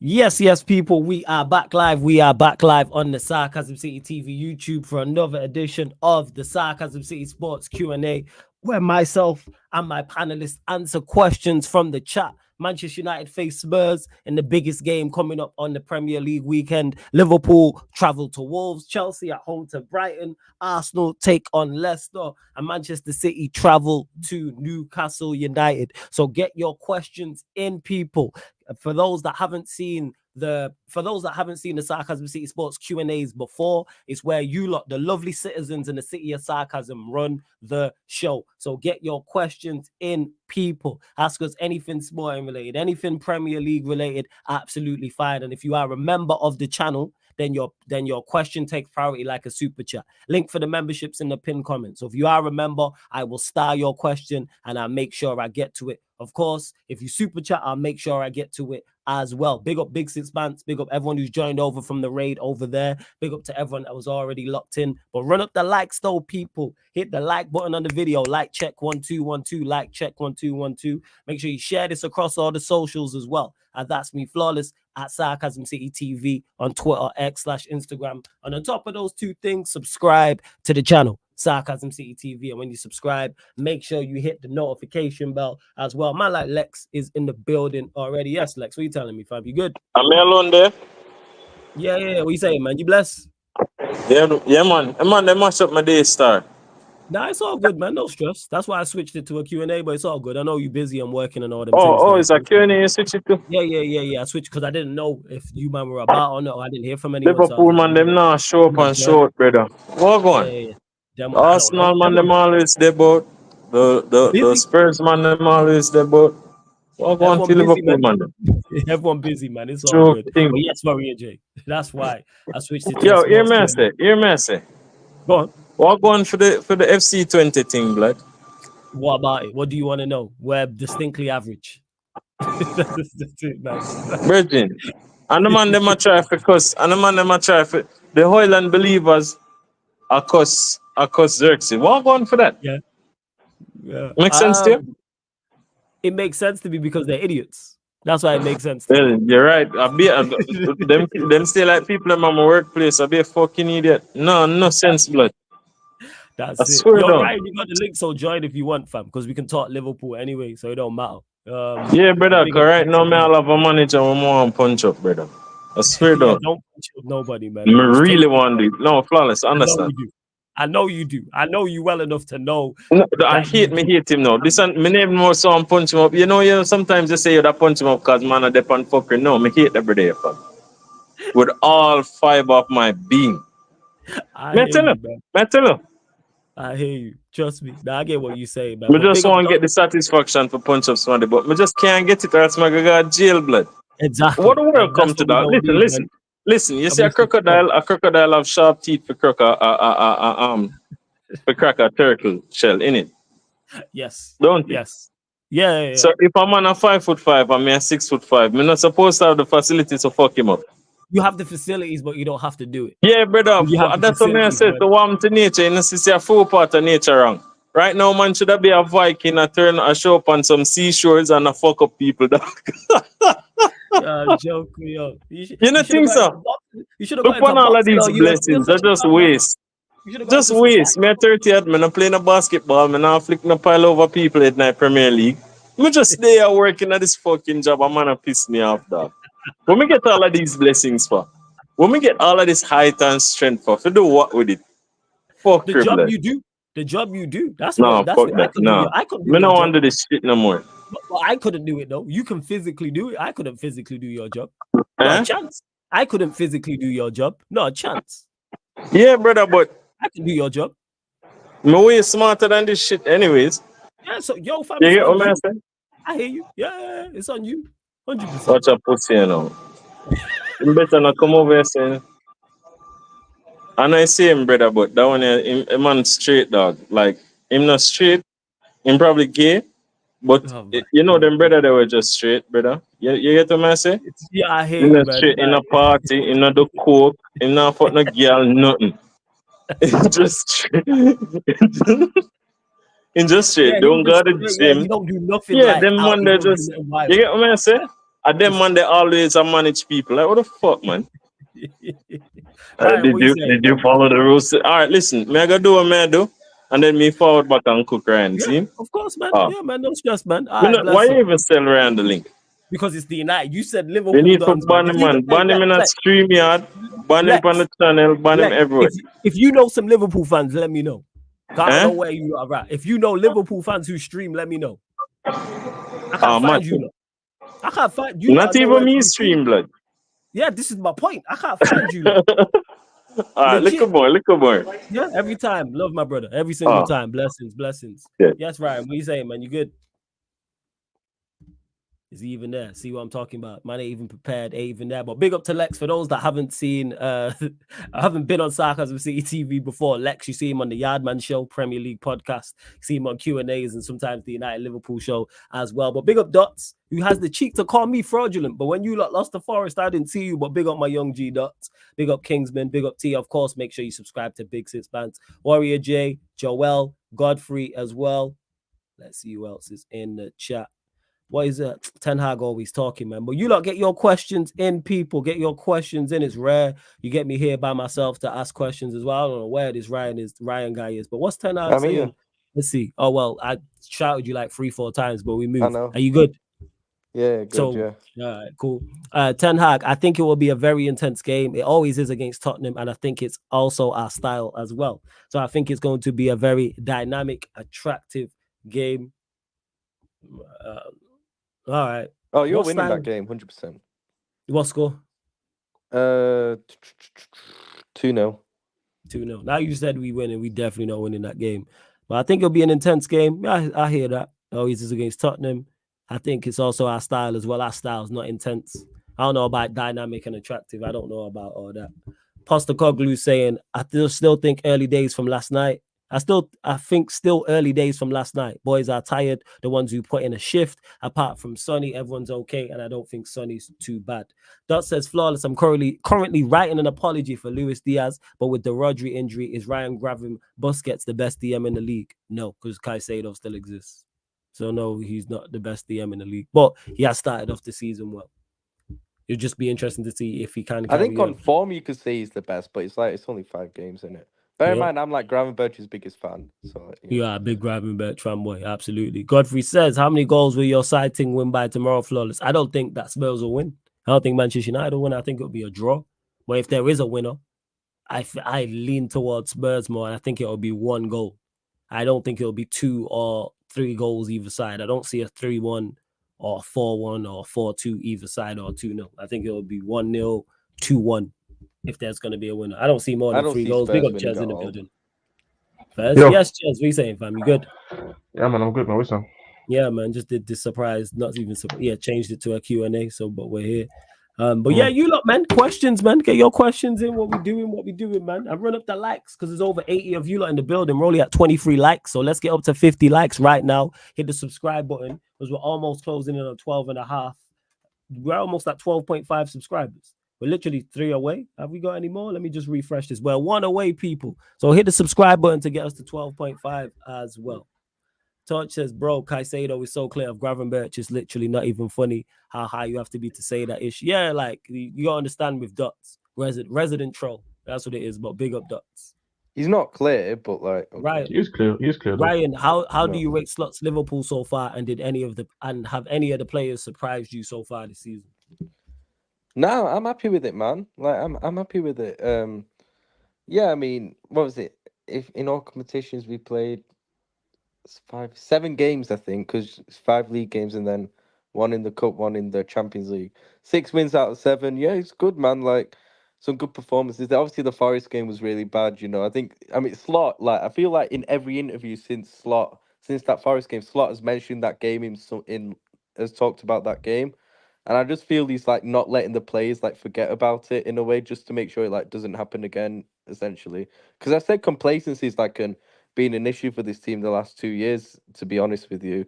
Yes, people, we are back live. We are back live on the Sarcasm City TV YouTube for another edition of the Sarcasm City Sports Q&A, where myself and my panelists answer questions from the chat. Manchester United face Spurs in the biggest game coming up on the Premier League weekend. Liverpool travel to Wolves, Chelsea at home to Brighton, Arsenal take on Leicester, and Manchester City travel to Newcastle United. So get your questions in, people. For those that haven't seen the Sarcasm City Sports Q&As before, it's where you lot, the lovely citizens in the city of Sarcasm, run the show. So get your questions in, people. Ask us anything sporting related, anything Premier League related, absolutely fine. And if you are a member of the channel, then your question takes priority like a super chat. Link for the memberships in the pinned comment. So if you are a member, I will star your question and I'll make sure I get to it. Of course, if you super chat, I'll make sure I get to it as well. Big up Big Six Bands. Big up everyone who's joined over from the raid over there. Big up to everyone that was already locked in. But run up the likes though, people. Hit the like button on the video. Like check 1212. Like check 1212. Make sure you share this across all the socials as well. And that's me, Flawless, at Sarcasm City TV on Twitter, X/Instagram. And on top of those two things, subscribe to the channel, Sarcasm City TV. And when you subscribe, make sure you hit the notification bell as well. Man like Lex is in the building already. Yes, Lex, what are you telling me, fam? You good? Am I alone there? Yeah. What you saying, man? You blessed? Yeah, man. Man, they mash up my day star. Nah, it's all good, man. No stress. That's why I switched it to a Q&A, but it's all good. I know you're busy and working and all them things. Oh, it's a Q&A you switch it to? Yeah. I switched because I didn't know if you, man, were about or not. I didn't hear from anyone. Liverpool, man, them now show up and show out, brother. What going? Yeah. Arsenal, man, them always there, but the Spurs, man, them always there, but what going to Liverpool, man? Everyone busy, man. It's all good. But yes, Maria J. That's why I switched it to Yo, hear me say. Go on. What going for the FC20 thing, blood? What about it? What do you want to know? We're distinctly average. That's it, man. Virgin. And the man them a try for cuss. And the man them a try for the Hoyland believers are cuss Xerxes. What going for that? Yeah. Makes sense to you? It makes sense to me because they're idiots. That's why it makes sense. Well, you're right. Them stay like people in my workplace. I be a fucking idiot. No sense, blood. That's it. You're right. You got the link, so join if you want, fam, because we can talk Liverpool anyway, so it don't matter. Yeah, brother. Correct. No, man, I'll have a manager who want punch up, brother. I swear, though. Don't punch up nobody, man. I really want to. No, Flawless. Understand. I know you do. I know you well enough to know. No, I hate him now. This one, my name more so I'm punch him up. You know, sometimes you say you that punch him up because man, I depend fucker. No, me hate every day, fam. With all fiber of my being. Me tell you. I hear you. Trust me. Now I get what you say, man. I just want to get the satisfaction for punch up somebody, but I just can't get it or else I got jail blood. Exactly. What the world come to that? Listen. You see a crocodile have sharp teeth for crack a turtle shell in it. Yes. Don't you? Yes. Yeah. So if a man a 5'5" and me a 6'5", me not supposed to have the facilities to fuck him up. You have the facilities, but you don't have to do it. Yeah, brother. That's what I said. To warm to nature, you see a full part of nature wrong. Right now, man, should I be a Viking a show up on some seashores and a fuck up people, dog? Joke, yo. You don't think so? You should have look on all of these blessings. They're just waste. Just waste. Me a 30th, man, I'm playing a basketball, man, I'm flicking a pile over people in the Premier League. Me just stay here working at this fucking job, and man, a piss me off, dog. When we get all of these blessings for? When we get all of this height and strength for? To do what with it? Fuck the job you do. The job you do. That's no, that's fuck that. No. I don't want to do this shit no more. Well, I couldn't do it though. You can physically do it. I couldn't physically do your job. Not a chance. I couldn't physically do your job. Not a chance. Yeah, brother, but I can do your job. I'm way smarter than this shit anyways. Yeah, so yo, fam, you get what I'm saying? I hear you. Yeah, it's on you. 100%. Watch a pussy, you know. You better not come over here saying. And I see him, brother, but that one, a man straight, dog. Like, him not straight, him probably gay, but you know them brother, they were just straight, brother. You get what I say? Yeah, I hear you, man. Straight in a party, in a coke, in a fuck no girl, nothing. Just straight. In just straight, don't go to the gym. You don't do nothing. Yeah, them one they just. You get what I say? And them man, they always manage people. Like, what the fuck, man? Right, what you saying, Did you man? follow the rules? All right, listen. Me I go do what me I do, and then me forward back and cook Ryan. Yeah, See? of course, man. Oh, Yeah, man. No stress, man. All right, why bless you up. even sell Ryan the link? Because it's the United. You said They Liverpool need to dons, man. ban If him, you man. hey, Ban him in a stream yard. Ban him on Lex, the channel. Ban him Lex, everywhere. if you know some Liverpool fans, let me know. I don't Eh? know where you are at. If you know Liverpool fans who stream, let me know. I can't Oh, man. find you lot. I can't find you lot. Not Are even nowhere to me be seen. stream, blood. Yeah, this is my point. I can't find you lot. All right, Legit. look a boy. Yeah, every time. Love my brother. Every single Oh, time. Blessings, blessings. yeah. Yes, Ryan. What you saying, man? You good? Is he even there? See what I'm talking about? Man ain't even prepared, ain't even there. But big up to Lex for those that haven't seen I haven't been on Sarcasm City TV before. Lex, you see him on the Yardman Show, Premier League podcast. You see him on Q&As and sometimes the United Liverpool show as well. But big up Dots, who has the cheek to call me fraudulent. But when you lot lost the Forest, I didn't see you. But big up my young G Dots. Big up Kingsman. Big up T. Of course, make sure you subscribe to Big Six Bands. Warrior J, Joel, Godfrey as well. Let's see who else is in the chat. What is it? Ten Hag always talking, man. But you lot get your questions in, people. Get your questions in. It's rare. You get me here by myself to ask questions as well. I don't know where this Ryan guy is, but what's Ten Hag saying? Here. Let's see. Oh, well, I shouted you like 3-4 times, but we moved. I know. Are you good? Yeah, good, yeah. All right, cool. Ten Hag, I think it will be a very intense game. It always is against Tottenham, and I think it's also our style as well. So I think it's going to be a very dynamic, attractive game. All right. Oh, you're winning that game, 100%. What score? 2-0. 2-0. Now you said we win, and we definitely not winning that game. But I think it'll be an intense game. I hear that. Always is against Tottenham. I think it's also our style as well. Our style is not intense. I don't know about dynamic and attractive. I don't know about all that. Postacoglu saying, I still think early days from last night. I think still early days from last night. Boys are tired. The ones who put in a shift. Apart from Sonny, everyone's okay, and I don't think Sonny's too bad. Dot says, flawless. I'm currently writing an apology for Luis Diaz, but with the Rodri injury, is Ryan Gravim Busquets the best DM in the league? No, because Caicedo still exists. So no, he's not the best DM in the league, but he has started off the season well. It'll just be interesting to see if he can. I think on form you could say he's the best, but it's only 5 games, isn't it? Bear in mind, I'm like Gravenberch's biggest fan. So you are a big Gravenberch fan boy, absolutely. Godfrey says, how many goals will your side team win by tomorrow, flawless? I don't think that Spurs will win. I don't think Manchester United will win. I think it'll be a draw. But if there is a winner, I lean towards Spurs more, and I think it'll be 1 goal. I don't think it'll be 2 or 3 goals either side. I don't see a 3-1 or 4-1 or 4-2 either side or 2-0. I think it'll be 1-0, 2-1 if there's going to be a winner. I don't see more than 3 goals. Big up Chaz in the building. First, yes, Chaz, what are you saying, fam? You good? Yeah, man, I'm good, man. What's up? Yeah, man, just did this surprise, not even changed it to a Q&A, but we're here. But yeah, you lot, man, questions, man. Get your questions in. What we doing, man. I run up the likes because there's over 80 of you lot in the building. We're only at 23 likes, so let's get up to 50 likes right now. Hit the subscribe button because we're almost closing in on 12.5. We're almost at 12.5 subscribers. We're literally 3 away. Have we got any more? Let me just refresh this. We're 1 away, people. So hit the subscribe button to get us to 12.5 as well. Touch says, bro, Caicedo is so clear of Gravenberch. It's literally not even funny how high you have to be to say that issue. Yeah, like, you gotta understand with Dots. Resident troll. That's what it is, but big up Dots. He's not clear, but like... Okay. Right. He is clear. Ryan, how do you rate Slot's Liverpool so far, and have any of the players surprised you so far this season? No, I'm happy with it, man. Like, I'm happy with it. Yeah, I mean, what was it? If in all competitions we played 7 games, I think, because it's 5 league games and then 1 in the cup, 1 in the Champions League. 6 wins out of 7. Yeah, it's good, man. Like, some good performances. Obviously, the Forest game was really bad, you know. I mean, Slot, like, I feel like in every interview since that Forest game, Slot has mentioned that game has talked about that game. And I just feel he's like not letting the players like forget about it in a way, just to make sure it like doesn't happen again, essentially. Because I said complacency is like been an issue for this team the last 2 years, to be honest with you.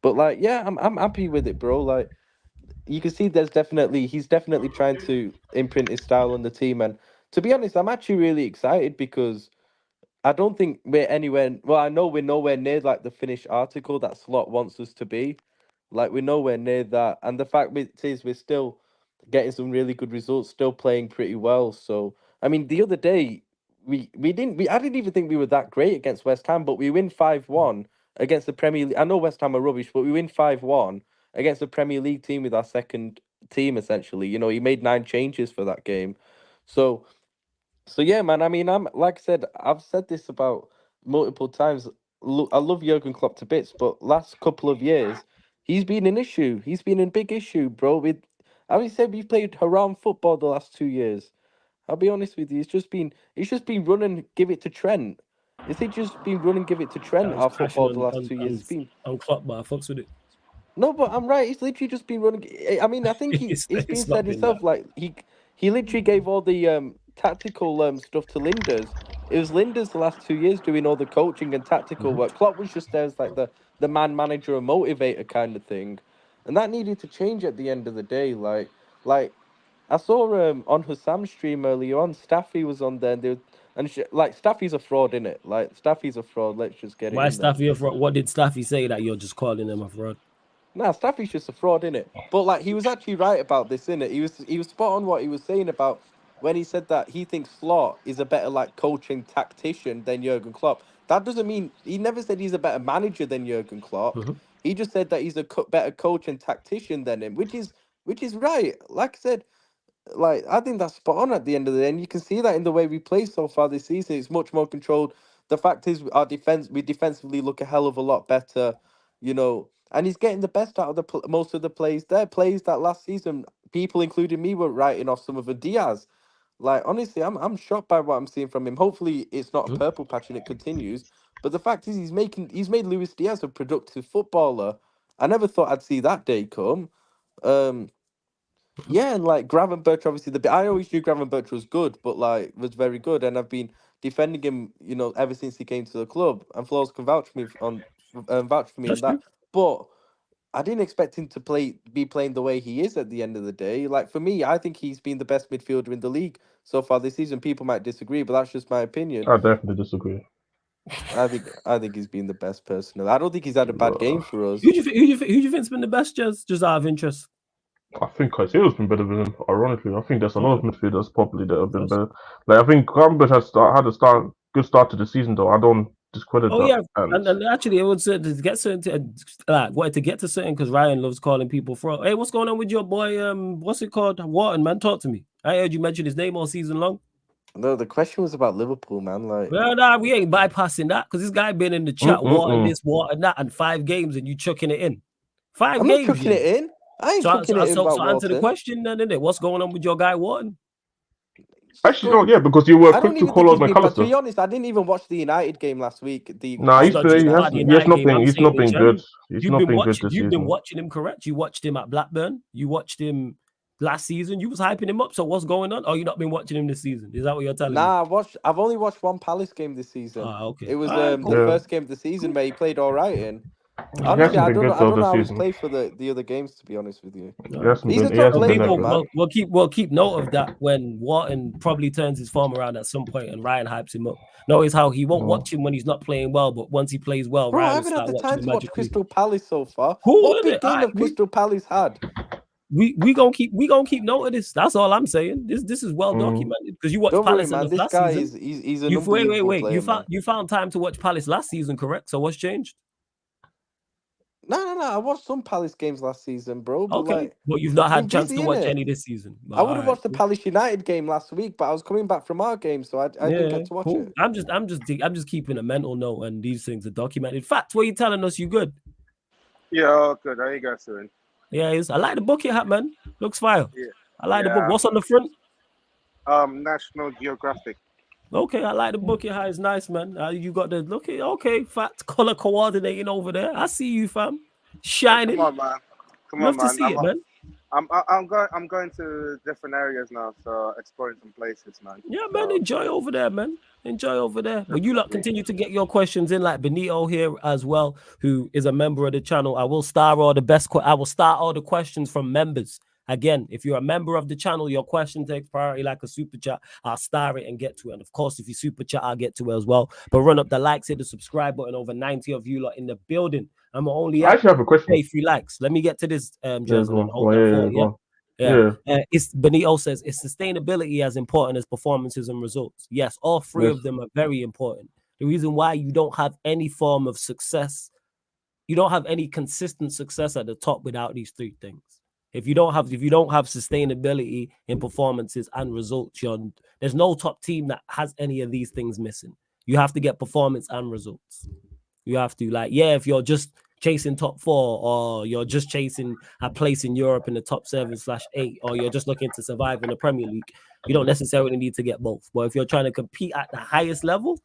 But like, yeah, I'm happy with it, bro. Like, you can see he's definitely trying to imprint his style on the team. And to be honest, I'm actually really excited because I don't think we're anywhere. Well, I know we're nowhere near like the finished article that Slot wants us to be. Like we're nowhere near that, and the fact is we're still getting some really good results, still playing pretty well. So I mean, the other day I didn't even think we were that great against West Ham, but we win 5-1 against the Premier League. I know West Ham are rubbish, but we win 5-1 against the Premier League team with our second team essentially. You know, he made 9 changes for that game, so. So yeah, man. I mean, I'm like I said, I've said this about multiple times. Look, I love Jurgen Klopp to bits, but last couple of years, he's been an issue. He's been a big issue, bro. With I would say we played haram football the last 2 years. I'll be honest with you. It's just been running, give it to Trent. Is it just been running, give it to Trent? That was Our crashing football the last 2 years. It's been on Klopp, but I fucks with it. no, but I'm right. It's literally just been running. I mean, I think it's been it's said not been himself. that. Like he literally gave all the tactical stuff to Linders. It was Linders the last 2 years doing all the coaching and tactical work. Klopp was just there as like the man manager and motivator kind of thing, and that needed to change at the end of the day. Like I saw on Hassam's stream earlier on, Staffy was on there, and like Staffy's a fraud, innit? Like Staffy's a fraud. Let's just get it Why in there. Staffy a fraud? What did Staffy say that you're just calling him a fraud? Nah, Staffy's just a fraud, innit? But like he was actually right about this, innit? He was spot on what he was saying about when he said that he thinks Slot is a better like coaching tactician than Jurgen Klopp. That doesn't mean he never said he's a better manager than Jurgen Klopp. Mhm. He just said that he's a better coach and tactician than him, which is right. Like I said, like I think that's spot on at the end of the day, and you can see that in the way we play so far this season. It's much more controlled. The fact is, we defensively look a hell of a lot better, you know. And he's getting the best out of most of the plays. There, plays that last season, people including me were writing off some of the Diaz. Like honestly, I'm shocked by what I'm seeing from him. Hopefully, it's not a Mhm. purple patch and it continues. But the fact is, he's made Luis Diaz a productive footballer. I never thought I'd see that day come. Um, yeah, and like Gravenberch, obviously I always knew Gravenberch was good, but like was very good, and I've been defending him, you know, ever since he came to the club. And Flores can vouch for me vouch for me on That's that. true. But I didn't expect him to be playing the way he is at the end of the day. Like for me, I think he's been the best midfielder in the league so far this season. People might disagree, but that's just my opinion. I definitely disagree. I think he's been the best personally. I don't think he's had a bad game for us. Who do you think's been the best, just out of interest? I think Caicedo's been better than him. Ironically, I think there's another Okay. midfielders probably that have been Yes. better. Like I think Gravenberch had a good start to the season though. I don't discredit Oh that. yeah, And and actually, it was to get certain, wanted to get to certain because Ryan loves calling people fraud. Hey, what's going on with your boy? What's it called? Wharton, man, talk to me. I heard you mention his name all season long. No, the question was about Liverpool, man. Like, Well, nah, we ain't bypassing that because this guy been in the chat, Wharton mm-mm-mm. this, Wharton that, and 5 games, and you chucking it in. 5 I'm not games, chucking you it know. in. I ain't So chucking it in about answer the Walton. question then, innit? What's going on with your guy Wharton? Actually, oh yeah, because you were I quick don't to even think call out he's been bad. To McAllister. be honest, I didn't even watch the United game last week. Nah, It's he's not just he about the has United not game. been I'm he's saying not in been general. good. He's not been good this You've been season. watching him, correct? You watched him at Blackburn. You watched him last season. You was hyping him up. So what's going on? Oh, you not been watching him this season? Is that what you're telling me? Nah, I've only watched one Palace game this season. Okay. It was All right, the cool. Yeah. first game of the season where he played all right in. He Honestly, hasn't I been don't know. good I though don't know this how he's season. played for the other games. To be honest with you, He hasn't he's been. a He top hasn't player been though, that man. good. We'll keep note of that when Wharton probably turns his form around at some point and Ryan hypes him up. Notice how he won't watch him when he's not playing well, but once he plays well, Bro, I Ryan will haven't had start the watching time him to watch magically. Crystal Palace so far. Cool, What innit? big game Alright, have Crystal Palace had? we gonna keep note of this. That's all I'm saying. This is well documented because you watched Don't worry, Palace man. enough This last guy season. he's an You unbelievable wait. player, man. You found time to watch Palace last season, correct? So what's changed? No. I watched some Palace games last season, bro. But Okay, like, but you've not been had chance busy to in watch it. any this season. I would have Alright, watched the cool. Palace United game last week, but I was coming back from our game, so I didn't get to watch Cool. it. I'm just keeping a mental note, and these things are documented. Fact, what are you telling us? You good? Yeah, all good. How you guys doing? Yeah, I like the bucket hat, man. Looks fire. Yeah. I like the book. Yeah. What's on the front? National Geographic. Okay, I like the bucket hat. It's nice, man. You got the look. Okay, fact color coordinating over there. I see you, fam. Shining. Come on, man. Love to see it, man. I'm going to different areas now, so exploring some places, man. Yeah, man. Enjoy over there, man. Enjoy over there. But you lot continue to get your questions in, like Benito here as well, who is a member of the channel. I will start all the questions from members. Again, if you're a member of the channel, your question takes priority like a super chat. I'll star it and get to it. And of course, if you super chat, I'll get to it as well. But run up the likes, hit the subscribe button. Over 90 of you lot in the building. I'm only I actually have a question. pay 3 likes. Let me get to this, Jason, and hold yeah, that thought, go on. It's Benito says, is sustainability as important as performances and results? Yes, all three of them are very important. The reason why you don't have any form of success, you don't have any consistent success at the top without these 3 things. If you don't have sustainability in performances and results, there's no top team that has any of these things missing. You have to get performance and results. You have to, if you're just chasing top 4, or you're just chasing a place in Europe in the top 7/8, or you're just looking to survive in the Premier League, you don't necessarily need to get both. But if you're trying to compete at the highest level,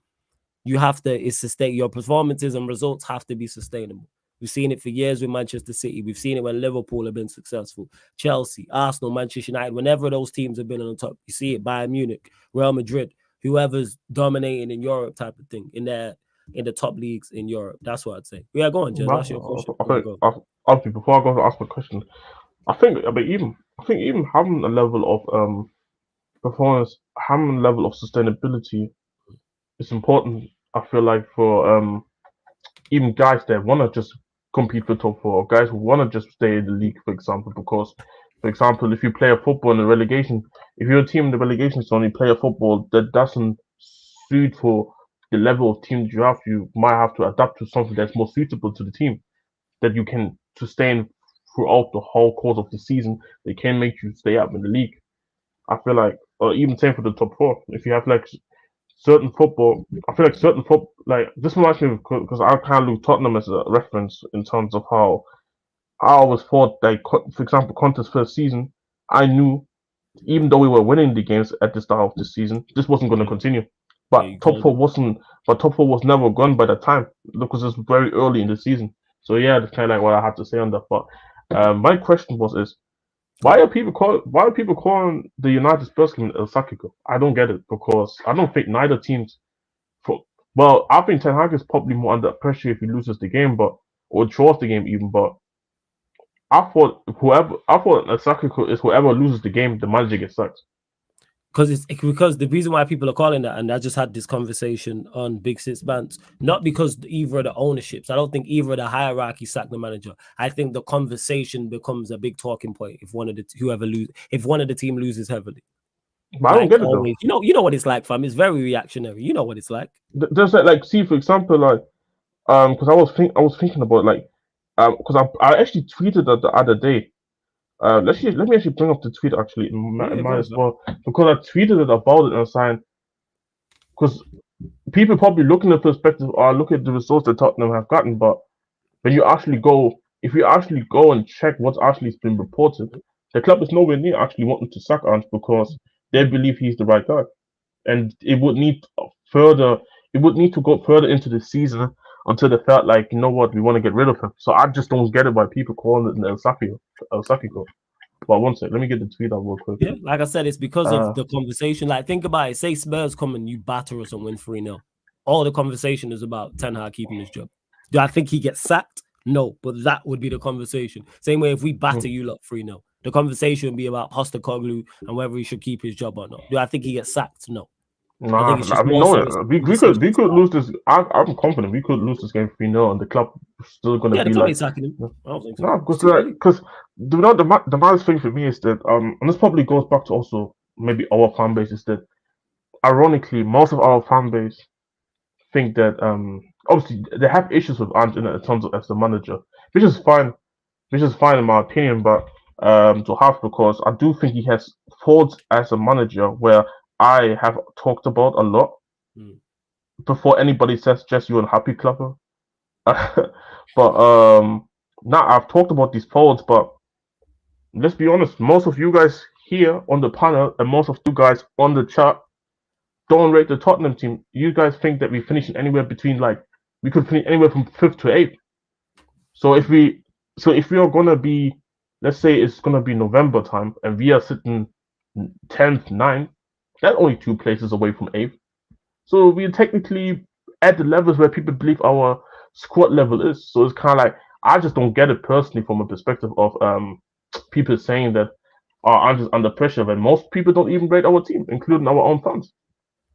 you have to sustain your performances and results have to be sustainable. We've seen it for years with Manchester City. We've seen it when Liverpool have been successful. Chelsea, Arsenal, Manchester United, whenever those teams have been on the top, you see it. Bayern Munich, Real Madrid, whoever's dominating in Europe type of thing, in the top leagues in Europe. That's what I'd say. Yeah, go on, Jez. That's your question. Obviously, before I go to ask my question, I think even having a level of performance, having a level of sustainability is important. I feel like for even guys that want to just compete for top 4, or guys who want to just stay in the league, for example. Because, for example, if you play a football in the relegation, if you're a team in the relegation zone, you play a football that doesn't suit for the level of team that you have, you might have to adapt to something that's more suitable to the team, that you can sustain throughout the whole course of the season. They can make you stay up in the league. I feel like, or even same for the top 4. If you have certain football, I feel like certain football, this reminds me of, because I kind of look Tottenham as a reference in terms of how I always thought, for example, Conte's first season, I knew, even though we were winning the games at the start of the season, this wasn't going to continue. But top 4 was never gone by that time, because it's very early in the season. So yeah, that's kind of what I have to say on that. But my question is, why are people calling the United Spurs game El Sacico? I don't get it, because I don't think neither teams. I think Ten Hag is probably more under pressure if he loses the game, or draws the game even. But I thought El Sacico is whoever loses the game, the manager gets sacked. Because the reason why people are calling that, and I just had this conversation on Big Six Bands, not because either of the ownerships. I don't think either of the hierarchy sack the manager. I think the conversation becomes a big talking point if one of the team loses heavily. But I don't get it though. You know what it's like, fam. It's very reactionary. You know what it's like. There's see, for example, because I was thinking about because I actually tweeted that the other day. Let me actually bring up the tweet actually. Might as well, because I tweeted it about it and saying, because people probably look in the perspective or look at the results that Tottenham have gotten, but when you actually go, if you actually go and check what's actually been reported, the club is nowhere near actually wanting to sack Arne, because they believe he's the right guy, and it would need to go further into the season until they felt like, you know what, we want to get rid of him. So I just don't get it why people calling it an El Sacico. But one sec, let me get the tweet out real quick. Yeah, like I said, it's because of the conversation. Like, think about it. Say Spurs come and you batter us and win 3-0. All the conversation is about Ten Hag keeping his job. Do I think he gets sacked? No, but that would be the conversation. Same way if we batter you lot 3-0. The conversation would be about Postecoglou and whether he should keep his job or not. Do I think he gets sacked? No. Nah, we could lose this. I'm confident we could lose this game 3-0, and the club is still gonna be like. Sacking him. I don't think so. No, because the maddest thing for me is that and this probably goes back to also maybe our fan base, is that ironically most of our fan base think that obviously they have issues with Arne in terms of as the manager, which is fine in my opinion, but to have, because I do think he has faults as a manager where I have talked about a lot before anybody says just you're unhappy, clubber. But now I've talked about these faults, but let's be honest, most of you guys here on the panel and most of you guys on the chat don't rate the Tottenham team. You guys think that we finish anywhere between we could finish anywhere from 5th to 8th. So if we are gonna be, let's say it's gonna be November time and we are sitting 10th, 9th, that's only 2 places away from 8th. So we're technically at the levels where people believe our squad level is. So it's kind of like, I just don't get it personally from a perspective of people saying that are just under pressure, and most people don't even rate our team, including our own fans.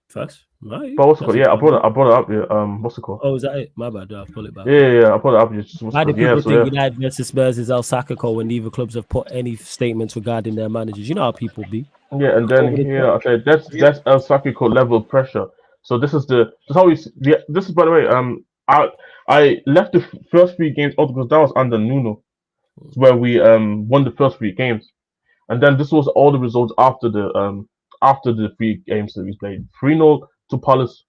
First, right? But what's it called? Yeah, I brought it up. Yeah, what's it called? Oh, is that it? My bad. I'll pull it back. Yeah, I brought it up. Why do people think United versus Spurs is El Sacco when neither clubs have put any statements regarding their managers? You know how people be. Yeah, and then I said that's El Sacco level of pressure. So this is how we. This is, by the way, I left the first 3 games out because that was under Nuno, where we won the first 3 games, and then this was all the results after the 3 games that we played. 3-0 to Palace,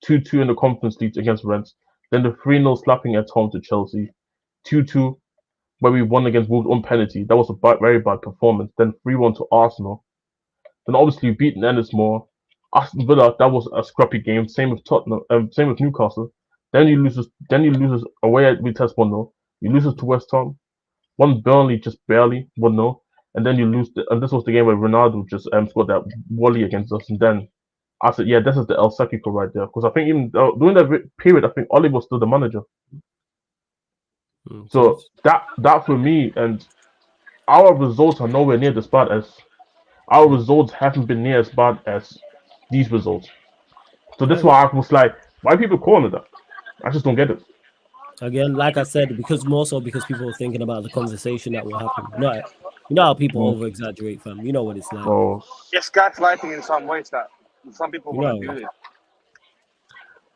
2-2 in the Conference League against Rennes, then the 3-0 slapping at home to Chelsea, 2-2 where we won against Wolves on penalty. That was a very bad performance. Then 3-1 to Arsenal. Then obviously beaten Ennismore. Aston Villa, that was a scrappy game. Same with Tottenham. Same with Newcastle. Then you lose away at Vitesse 1-0. You lose to West Ham. Won Burnley just barely 1-0. And then you lose. And this was the game where Ronaldo just scored that volley against us. And then I said, yeah, this is the El Sacco right there. Because I think even during that period, I think Oli was still the manager. So that for me, and our results are nowhere near as bad as our results haven't been near as bad as these results. So that's why I was like, why people calling it that? I just don't get it. Again, like I said, because people are thinking about the conversation that will happen. You know how people over exaggerate, fam. You know what it's like. Oh. It's gaslighting in some ways that some people want to do it.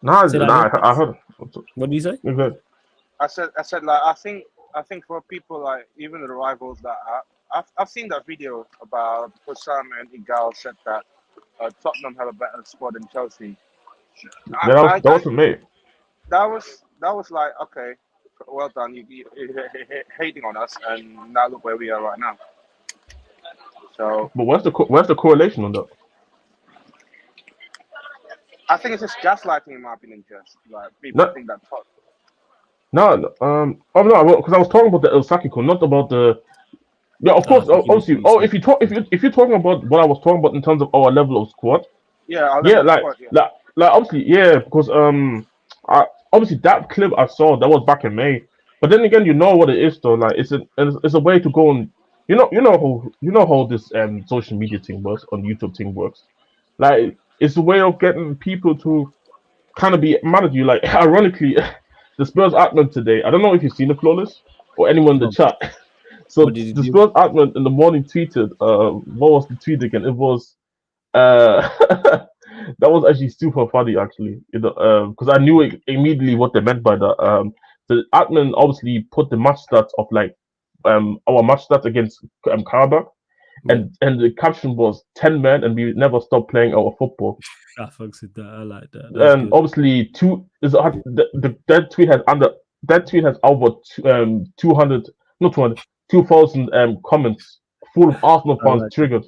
I heard. What did you say? I said like I think for people like even the rivals that I've seen that video about Hussam and Igal said that Tottenham have a better squad than Chelsea. That wasn't me. That was like, okay, well done. You hating on us, and now look where we are right now. So, but where's the correlation on that? I think it's just gaslighting, in my opinion. Just like people think that. Because I was talking about the El Sacco, not about the. Yeah, of course. Obviously, if you're talking about what I was talking about in terms of our level of squad. Obviously, yeah, because obviously that clip I saw that was back in May, but then again, you know what it is though. Like it's a way to go and you know how this social media thing works, on YouTube thing works. Like it's a way of getting people to kind of be mad at you. Like ironically, the Spurs admin today. I don't know if you've seen the flawless or anyone in the chat. So the Spurs admin in the morning tweeted. What was the tweet again? It was that was actually super funny, actually. Because I knew immediately what they meant by that. The admin obviously put the match stats of like our match stats against Karabakh, and the caption was 10 men, and we never stop playing our football. I fucks with that. I like that. That's and good. Obviously, that tweet has over 2,000 comments full of Arsenal fans triggered.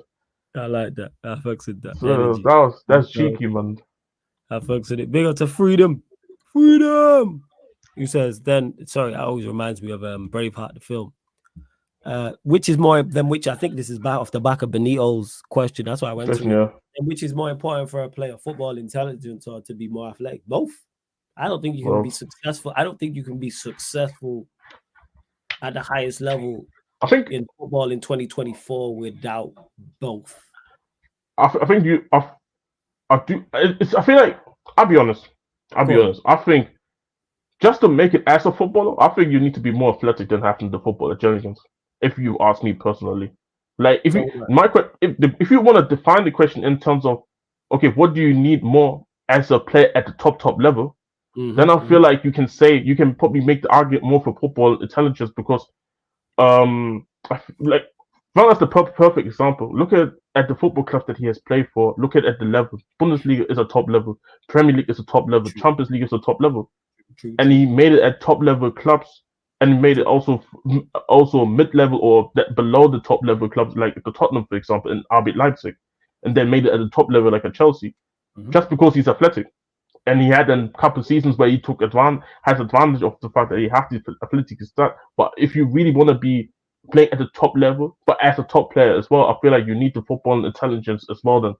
I like that. I fucks with that. So that's cheeky, man. I fucks with it. Big up to freedom. Freedom. Who says then? Sorry, that always reminds me of Braveheart, the film. Which is more than which? I think this is off the back of Benito's question. That's why I went to. Yeah. And which is more important for a player, football intelligence or to be more athletic? Both. I don't think you can be successful. I don't think you can be successful at the highest level. I think in football in 2024 without both. I think you. I do. I feel like I'll be honest. I think just to make it as a footballer, I think you need to be more athletic than having the football intelligence. If you ask me personally, like if you want to define the question in terms of okay, what do you need more as a player at the top level? Then I feel like you can probably make the argument more for football intelligence because like Van is the perfect example. Look at the football clubs that he has played for. Look at the level. Bundesliga is a top level. Premier League is a top level. Champions League is a top level. And he made it at top level clubs, and he made it also mid level or below the top level clubs like the Tottenham, for example, and RB Leipzig, and then made it at the top level like a Chelsea, just because he's athletic. And he had a couple of seasons where he has advantage of the fact that he has the athletic start. But if you really want to be playing at the top level, but as a top player as well, I feel like you need the football intelligence as well. Then,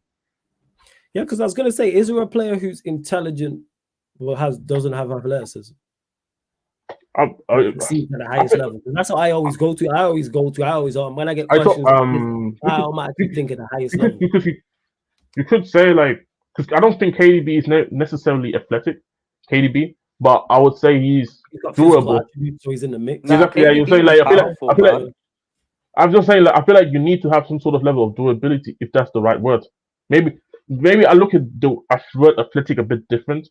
yeah, because I was gonna say, is there a player who's intelligent but doesn't have athleticism? See at the highest level. That's what I always go to. I always when I get I thought questions, I automatically think at the highest level. You could say like, because I don't think KDB is necessarily athletic, KDB, but I would say he's got physical durable. attributes, so he's in the mix. Nah, Exactly. Yeah, you say KDB like is powerful, I feel man. like I'm just saying like I feel like you need to have some sort of level of durability, if that's the right word. Maybe I look at the word athletic a bit different,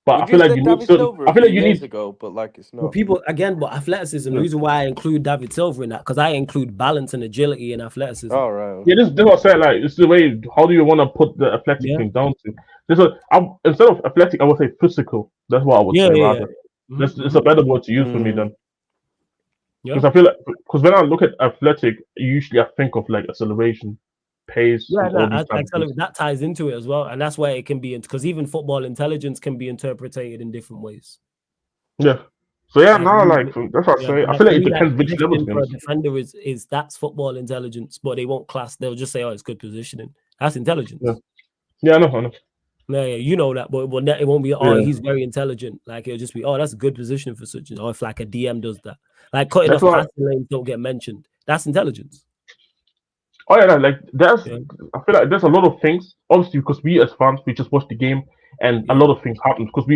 but We I feel just like did you need David certain. Silva I a feel few like you years need. ago, but like it's But not. people again, but athleticism. The Yeah. reason why I include David Silva in that because I include balance and agility in athleticism. All right. Yeah, this is what I'm saying. Like, it's the way. How do you want to put the athletic Yeah. thing down to? Instead of athletic, I would say physical. That's what I would say rather. It's a better word to use for me then. Yeah. Because I feel like when I look at athletic, usually I think of like acceleration, pace, Yeah, and all these types of things. that ties into it as well, and that's where it can be because even football intelligence can be interpreted in different ways. Yeah. So yeah, Like, that's what I say. I like feel to like it me, like depends which level. positioning for a defender is that's football intelligence, but they won't class. They'll just say, "Oh, it's good positioning." That's intelligence. Yeah, I know. Yeah, you know that, but it won't be. Oh, Yeah. he's very intelligent. Like it'll just be, oh, that's a good position for such. Or if like a DM does that, like cutting That's off why. passing lanes don't get mentioned. That's intelligence. Oh yeah, like there's. Yeah. I feel like there's a lot of things. Obviously, because we as fans, we just watch the game, and a lot of things happen because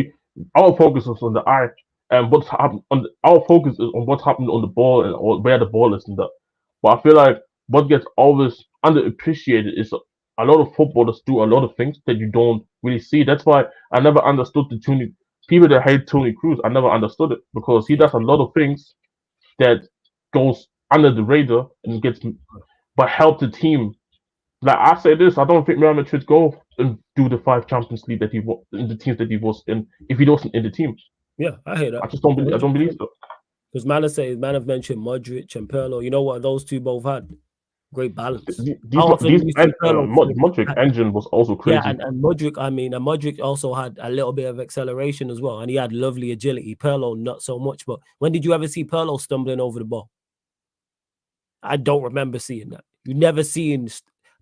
our focus is on the eye, and what's happened our focus is on what's happening on the ball and or where the ball is and that. But I feel like what gets always underappreciated is a lot of footballers do a lot of things that you don't really see. That's why I never understood the Tony people that hate Tony Cruz. I never understood it because he does a lot of things that goes under the radar and gets, but help the team. Like I say this, I don't think Real Madrid go and do the 5 Champions League that he was in the teams that he was in if he wasn't in the team. Yeah, I hear that. I just don't believe. I don't believe so. Because man have mentioned Modric and Pirlo. You know what those two both had? Great balance. Modric engine was also crazy. Yeah, and Modric also had a little bit of acceleration as well, and he had lovely agility. Pirlo not so much. But when did you ever see Pirlo stumbling over the ball? I don't remember seeing that. You never seen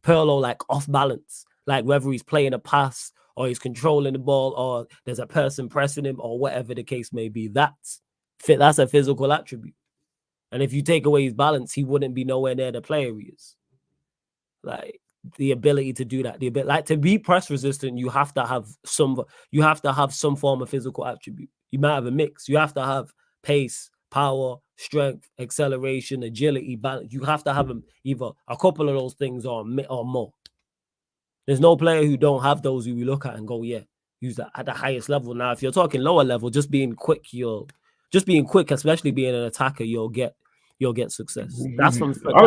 Pirlo like off balance, like whether he's playing a pass or he's controlling the ball or there's a person pressing him or whatever the case may be. That's a physical attribute. And if you take away his balance, he wouldn't be nowhere near the player he is. Like the ability to do that, to be press resistant, you have to have some form of physical attribute. You might have a mix. You have to have pace, power, strength, acceleration, agility, balance. You have to have them either a couple of those things or more. There's no player who don't have those who we look at and go, yeah, use that at the highest level. Now, if you're talking lower level, just being quick, especially being an attacker, you'll get success. That's from I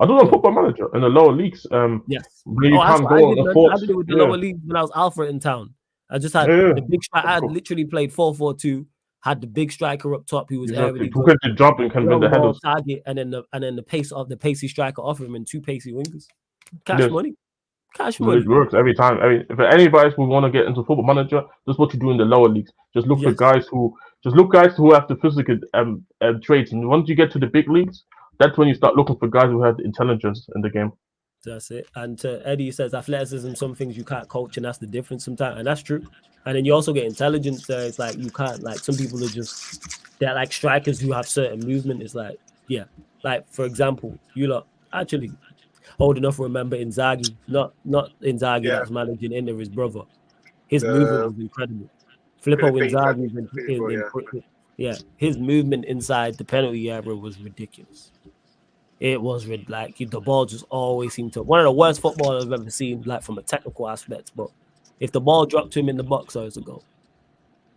don't know Football Manager in the lower leagues. Yes. Where you can't go on a force. I did it with the lower leagues when I was Alpha in town. I just had the big striker. I had literally played 4-4-2. Had the big striker up top who was exactly. Who can the job and can win the headers. Target and then the pacey striker off him and 2 pacey wingers. Cash money. It works every time. If anybody who want to get into Football Manager, that's what you do in the lower leagues. Just look for guys who have the physical traits, and once you get to the big leagues, that's when you start looking for guys who have the intelligence in the game. That's it. And Eddie says athleticism, some things you can't coach, and that's the difference sometimes, and that's true. And then you also get intelligence. It's like you can't, like some people they're like strikers who have certain movement. It's like, yeah, like for example, you lot actually old enough to remember Inzaghi, not Inzaghi that was managing Inter, his brother. His movement was incredible. Filippo Inzaghi, his movement inside the penalty area was ridiculous. It was like the ball just always seemed to one of the worst footballers I've ever seen, like from a technical aspect. But if the ball dropped to him in the box, it's a goal.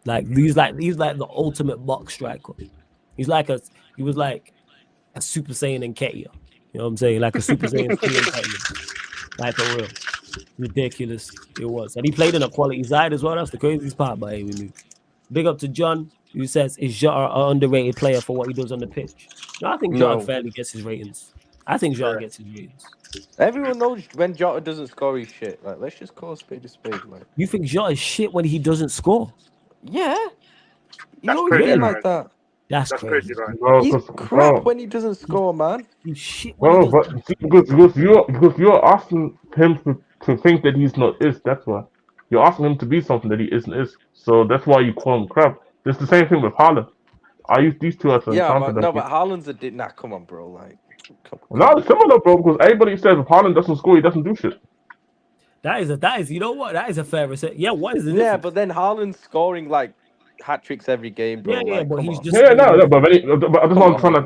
Like he's like the ultimate box striker. He was like a Super Saiyan in Ketia. You know what I'm saying? Like a Super Saiyan in Ketia. Like for real. Ridiculous it was. And he played in a quality side as well. That's the craziest part, but hey, we knew. Big up to John, who says, is Jota an underrated player for what he does on the pitch? No, I think Jota fairly gets his ratings. I think Jota gets his ratings. Everyone knows when Jota doesn't score, he's shit. Like, let's just call a spade a spade. Like, you think Jota is shit when he doesn't score? Yeah, he's always been like that. That's crazy. Bro, he's crap when he doesn't score, man. He's shit. Because you're asking him to think that he's not is. That's why you're asking him to be something that he isn't is. So that's why you call him crap. It's the same thing with Haaland. I use these two as an Yeah, example. but no, but Haaland's a nah. Come on, bro. Like, come No, it's similar, bro. Because everybody says if Haaland doesn't score, he doesn't do shit. That is you know what? That is a fair assessment. Yeah, what is the Yeah, difference? but then Haaland's scoring like hat tricks every game, bro. Yeah, like, but come he's on. just Yeah, no, but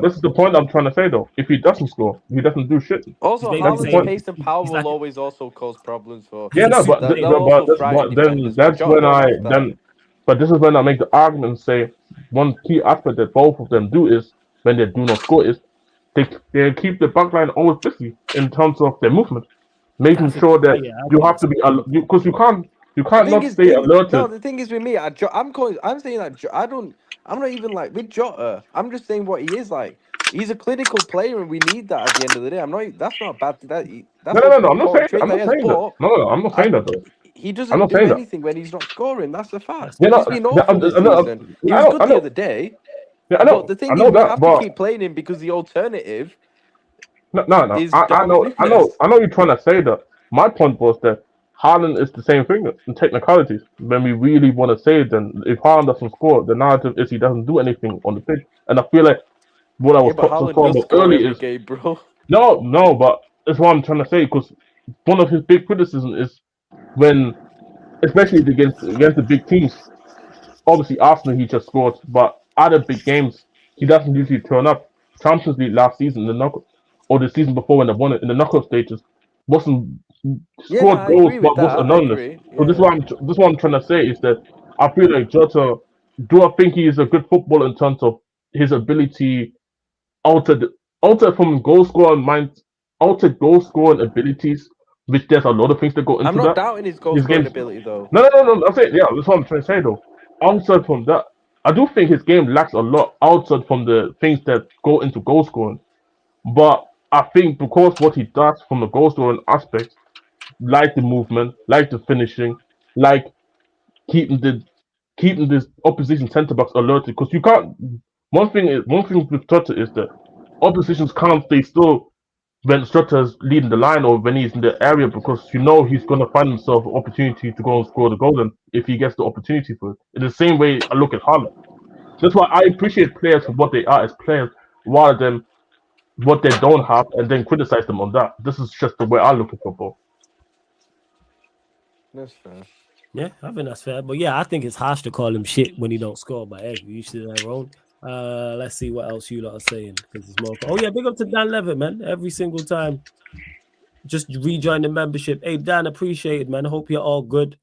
this is the point I'm trying to say though. If he doesn't score, he doesn't do shit. Also, He's basically Haaland's saying pace and power he's will like- always also cause problems for. Yeah, he's a no, super- They'll also frighten defenders. that's Jota when don't I have that. then. But this is when I make the argument and say one key aspect that both of them do is when they do not score is they keep the back line always busy in terms of their movement, making sure that you have to be because you can't not stay alerted. No, the thing is with me, I'm saying that I'm not even like with Jota. I'm just saying what he is like. He's a clinical player, and we need that at the end of the day. That's not bad. That's No. I'm not saying that. No, I'm not saying that though. He doesn't do anything when he's not scoring. That's a fact. He's been awful this season. He was good the other day. Yeah, I know. But the thing is, we have to keep playing him because the alternative. No. I know you're trying to say that. My point was that Haaland is the same thing in technicalities. When we really want to say it, then if Haaland doesn't score, the narrative is he doesn't do anything on the pitch. And I feel like what I was talking about earlier is game, bro. No, but that's what I'm trying to say because one of his big criticism is when, especially against the big teams. Obviously, Arsenal he just scored, but other big games he doesn't usually turn up. Champions League last season, or the season before when they won it in the knockout stages, wasn't scored goals but was anonymous. So this is what I'm trying to say is that I feel like Jota. Do I think he is a good footballer in terms of his ability, altered from goal scoring altered goal scoring abilities, which there's a lot of things that go into that. I'm not doubting his goal scoring ability though. No. I'm saying that's what I'm trying to say though. Outside from that, I do think his game lacks a lot outside from the things that go into goal scoring. But I think because what he does from the goal scoring aspect, like the movement, like the finishing, like keeping this opposition centre backs alerted, because you can't. One thing with Jota is that oppositions can't stay still when Jota's leading the line or when he's in the area because he's going to find himself an opportunity to go and score the goal then if he gets the opportunity for it. In the same way I look at Haaland. That's why I appreciate players for what they are as players rather than what they don't have and then criticize them on that. This is just the way I look at football. That's fair. Yeah, I think that's fair. But yeah, I think it's harsh to call him shit when he don't score. But hey, you should have wrong. Let's see what else you lot are saying because it's more. Oh yeah, big up to Dan Levitt, man. Every single time, just rejoin the membership. Hey Dan, appreciate it, man. I hope you're all good.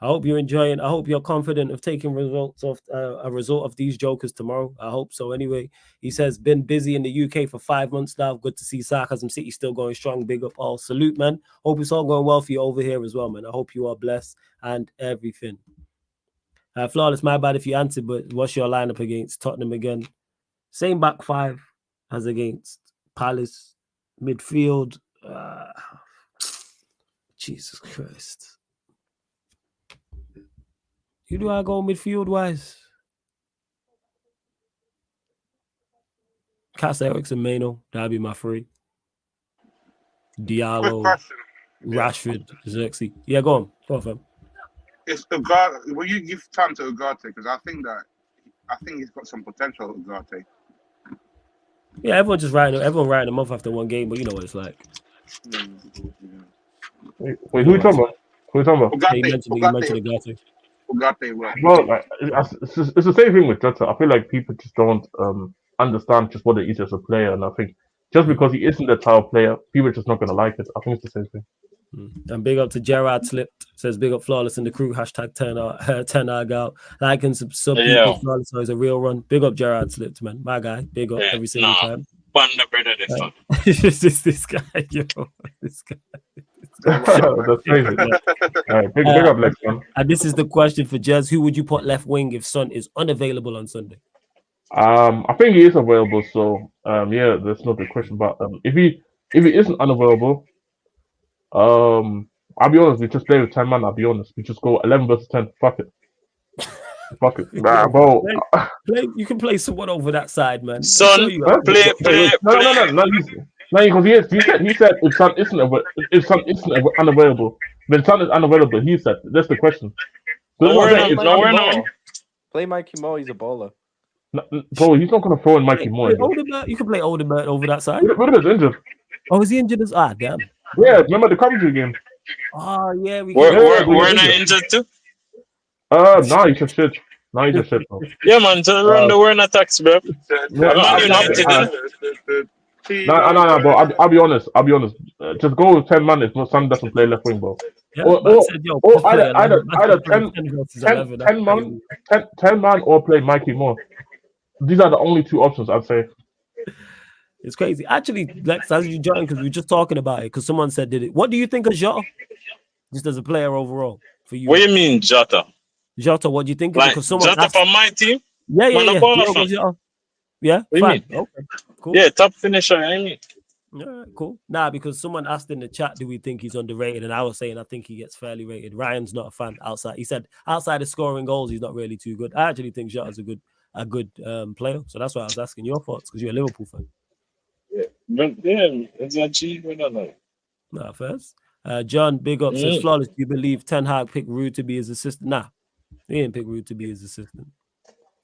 I hope you're enjoying. I hope you're confident of taking a result of these jokers tomorrow. I hope so. Anyway, he says been busy in the UK for 5 months now. Good to see Sarcasm City still going strong. Big up all. Salute, man. Hope it's all going well for you over here as well, man. I hope you are blessed and everything. Flawless, my bad if you answered, but what's your lineup against Tottenham again? Same back five as against Palace. Midfield. Jesus Christ. Who do I go midfield wise? Cass Ericsson, Mano. That'll be my three. Diallo, Rashford, Xerxes. Yeah, go on, fam. It's Ugarte. Will you give time to Ugarte? Because I think he's got some potential, Ugarte. Yeah, everyone writing him off after one game, but you know what it's like. Wait, who are you talking about? Ugarte. You mentioned Ugarte. Well, it's the same thing with Jota. I feel like people just don't understand just what it is as a player, and I think just because he isn't a type of player, people are just not going to like it. I think it's the same thing. And big up to Gerard Slipped. Says big up Flawless in the crew. Hashtag 10 out. Like and sub people. Flawless is a real run. Big up Gerard Slipped, man. My guy. Big up every single time. Banda brother, this one. this guy, yo. This guy. That's crazy. All right, big up, Lex, man. And this is the question for Jez. Who would you put left wing if Son is unavailable on Sunday? I think he is available, so yeah, that's not the question. But if he isn't unavailable, I'll be honest, we just play with 10 man, I'll be honest. We just go 11 versus 10. Fuck it. Nah, bro. You can play someone over that side, man. Son, play. No, because he said if Son isn't unavailable, when Son is unavailable, he said that's the question. No, we're not. Play Mikey Moore. He's a baller. Bro, he's not gonna throw in Mikey Moore. You can play Odegaard over that side. What is injured? Oh, is he injured? Damn. Yeah, remember the Coventry game? Oh yeah, we're not injured too. Nah, he's just shit. Bro. Yeah, man, to run the Werner tax, bro. Man United. No, bro. I'll be honest. Just go with 10 man if Son doesn't play left wing, bro. Yeah, or either 10 man or play Mikey Moore. These are the only two options I'd say. It's crazy. Actually, Lex, as you joined, because we were just talking about it, because someone said, what do you think of Jota? Just as a player overall for you. What do you mean, Jota? Jota, what do you think of it? Jota for my team? Yeah. Yeah, fine. Okay, cool. Yeah, top finisher, I mean. Yeah, cool. Nah, because someone asked in the chat, do we think he's underrated? And I was saying I think he gets fairly rated. Ryan's not a fan outside. He said outside of scoring goals, he's not really too good. I actually think Jota's a good player. So that's why I was asking your thoughts, because you're a Liverpool fan. Yeah, it's a G, we don't know. Nah, first. John, big up, says Flawless. Do you believe Ten Hag picked Ruud to be his assistant? Nah, he didn't pick Ruud to be his assistant.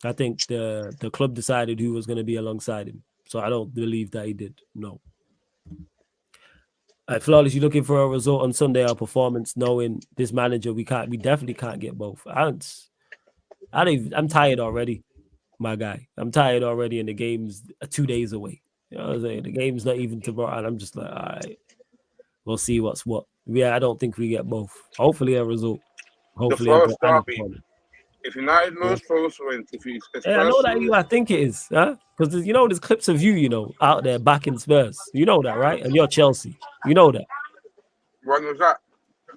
I think the club decided who was going to be alongside him. So I don't believe that he did. No. Flawless, you looking for a result on Sunday? Our performance, knowing this manager, we definitely can't get both. I'm tired already, my guy. I'm tired already, and the game's 2 days away. You know what I'm saying? The game's not even tomorrow, and I'm just like, all right, we'll see what's what. Yeah, I don't think we get both. Hopefully a result. Hopefully the first derby. If United lose, Spurs wins. I know that I think it is, huh? Because there's clips of you, out there backing Spurs. You know that, right? And you're Chelsea. You know that. When was that?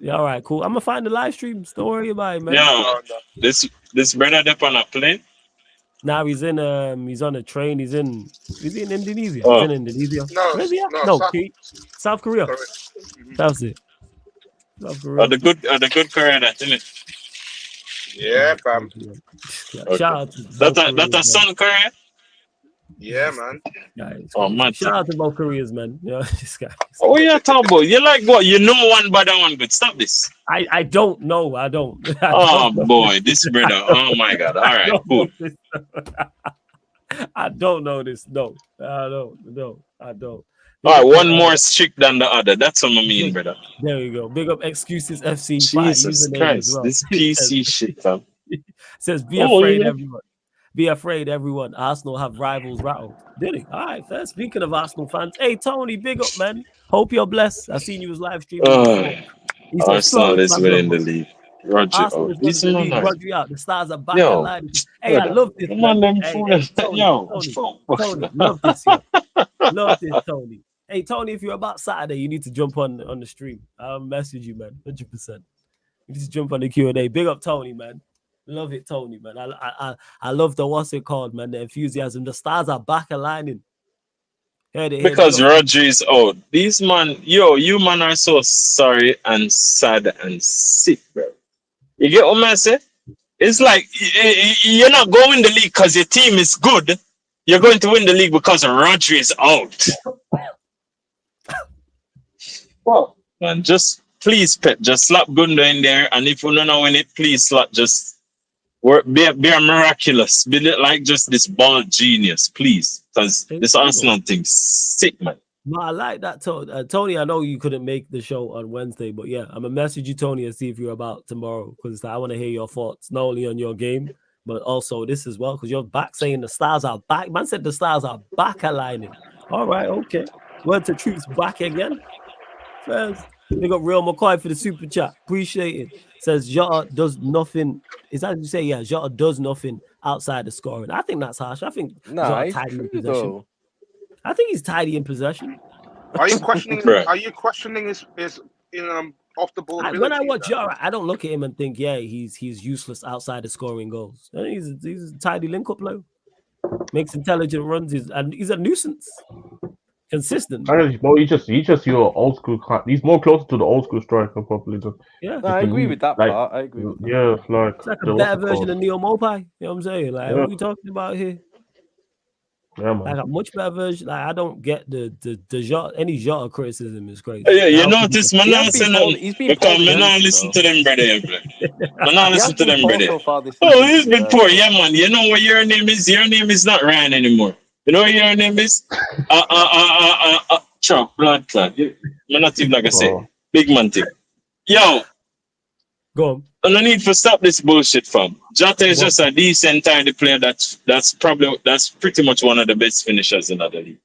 Yeah, all right, cool. I'm gonna find the live streams. Don't worry about it, man. Yeah, this brother up on a plane. Now he's on a train. He's in Indonesia. Oh. He's in Indonesia. No, South Korea. That's it. South Korea. The good Korea, that isn't it? Yeah, fam. Okay. Shout out to that's a Sun Korea. Yeah, man. Man. Shout out to both Koreas, man. This guy. Oh yeah, Tombo. You like what? You know one bad and one good. Stop this. I don't know. I don't. Boy, this brother. Oh my God. All right, cool. I don't know this. No, I don't. All right, one more strict than the other. That's what I mean, brother. There we go. Big up Excuses FC. Jesus Christ, this PC shit, fam. Says be afraid, everyone. Be afraid, everyone. Arsenal have rivals rattled. Did he? All right, first. Speaking of Arsenal fans, hey Tony, big up, man. Hope you're blessed. I seen you was live streaming. Arsenal is winning the league. Roger, Roger out. The stars are back alive. Hey, I love this. Tony, love this. Love this, Tony. Hey, Tony, if you're about Saturday, you need to jump on the stream. I'll message you, man. 100%. You need to jump on the Q&A. Big up, Tony, man. Love it, Tony, man. I love the what's it called, man. The enthusiasm. The stars are back aligning. Because Rodri is out. These man, you man are so sorry and sad and sick, bro. You get what I say? It's like you're not going the league because your team is good. You're going to win the league because Rodri is out. Well, man, just please, Pep, just slap Gunda in there, and if you don't know when it, please slap just. Be a miraculous, be like just this ball genius, please. Because this Arsenal thing, sick, man. No, I like that, Tony. I know you couldn't make the show on Wednesday, but yeah, I'm gonna message you, Tony, and see if you're about tomorrow, because I want to hear your thoughts, not only on your game, but also this as well, because you're back saying the stars are back. Man said the stars are back aligning. All right, okay. Word to truth's back again. First, we got Real McCoy for the super chat. Appreciate it. Says Jota does nothing. Is that what you say? Yeah, Jota does nothing outside the scoring. I think that's harsh. I think Jota tidy in possession. Though. I think he's tidy in possession. Are you questioning? Are you questioning his off the ball? When I watch Jota, I don't look at him and think, yeah, he's useless outside of scoring goals. He's a tidy link-up player. Makes intelligent runs. He's a nuisance. Consistent. He's just your old school. He's more closer to the old school striker, probably. Yeah, I agree with that part. I agree with that. Yeah, it's like a better version of Neo Mopai. You know what I'm saying? Like, what are we talking about here? Yeah, man. Like a much better version. Like, I don't get the Jota, any Jota criticism is crazy. Yeah, you notice, man, not saying nothing because man not listen to them, brother. I'm not He listen has to been them, poor brother. so far this Oh, season, he's to be been fair. poor. Yeah, man. You know what your name is? Your name is not Ryan anymore. You know what your name is? Chuck, blood clot. I'm not even gonna say. Oh, Big man thing. Yo, Go on. and I need to stop this bullshit, fam. Jota is What? just a decent tardy player that's pretty much one of the best finishers in the league.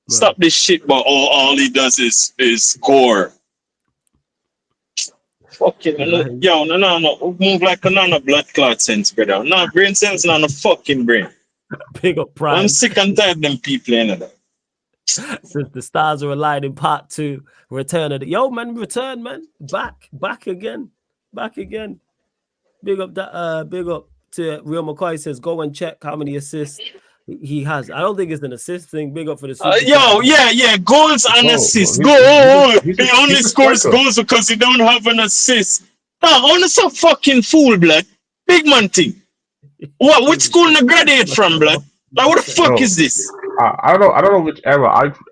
Stop this shit, but all he does is score. Fucking yo, no. Move like a nano blood clot sense, brother. No brain sense, no fucking brain. Big up Prime. I'm sick and tired of them people in that. Since the stars are aligned in part 2, return of the return, man. Back again. Big up to Real McCoy says go and check how many assists he has. I don't think it's an assist thing. Big up for the super chat. Goals and assists. he's He only a scores striker. goals because he don't have an assist. I'm so fucking fool, blood. Big man thing. What? Which school you graduate from, blood? Like, what the fuck is this? I don't know which era.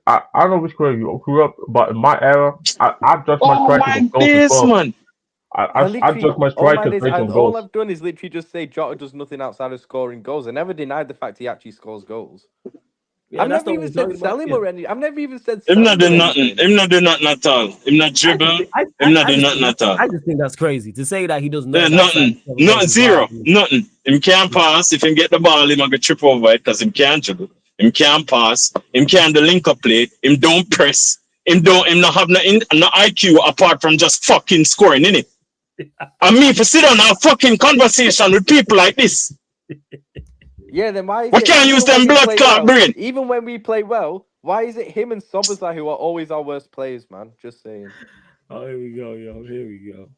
I don't know which era you grew up, but in my era, I judged my strikers of goals as well. Man. I judge my strikers based on all goals. I've done is literally just say Jota does nothing outside of scoring goals. I never denied the fact he actually scores goals. Yeah, I've that's never not even what we're said talking sell about. him or anything. I've never even said Him sell not him do or nothing. anything. Him not do nothing at all. Him not dribble. Him not do nothing at all. I just think that's crazy to say that he does Yeah, nothing. nothing. Zero. Nothing. Him can't pass. If him get the ball, him gonna trip over it because him can't dribble. Him can't pass. Him can't do link up play. Him don't press. Him not have no IQ apart from just fucking scoring, innit? I mean, for sit down and have fucking conversation with people like this. Yeah, then why is We can't use them blood clot brain. Even when we play well, why is it him and Sobozai who are always our worst players, man? Just saying. Oh, here we go, yo. Here we go.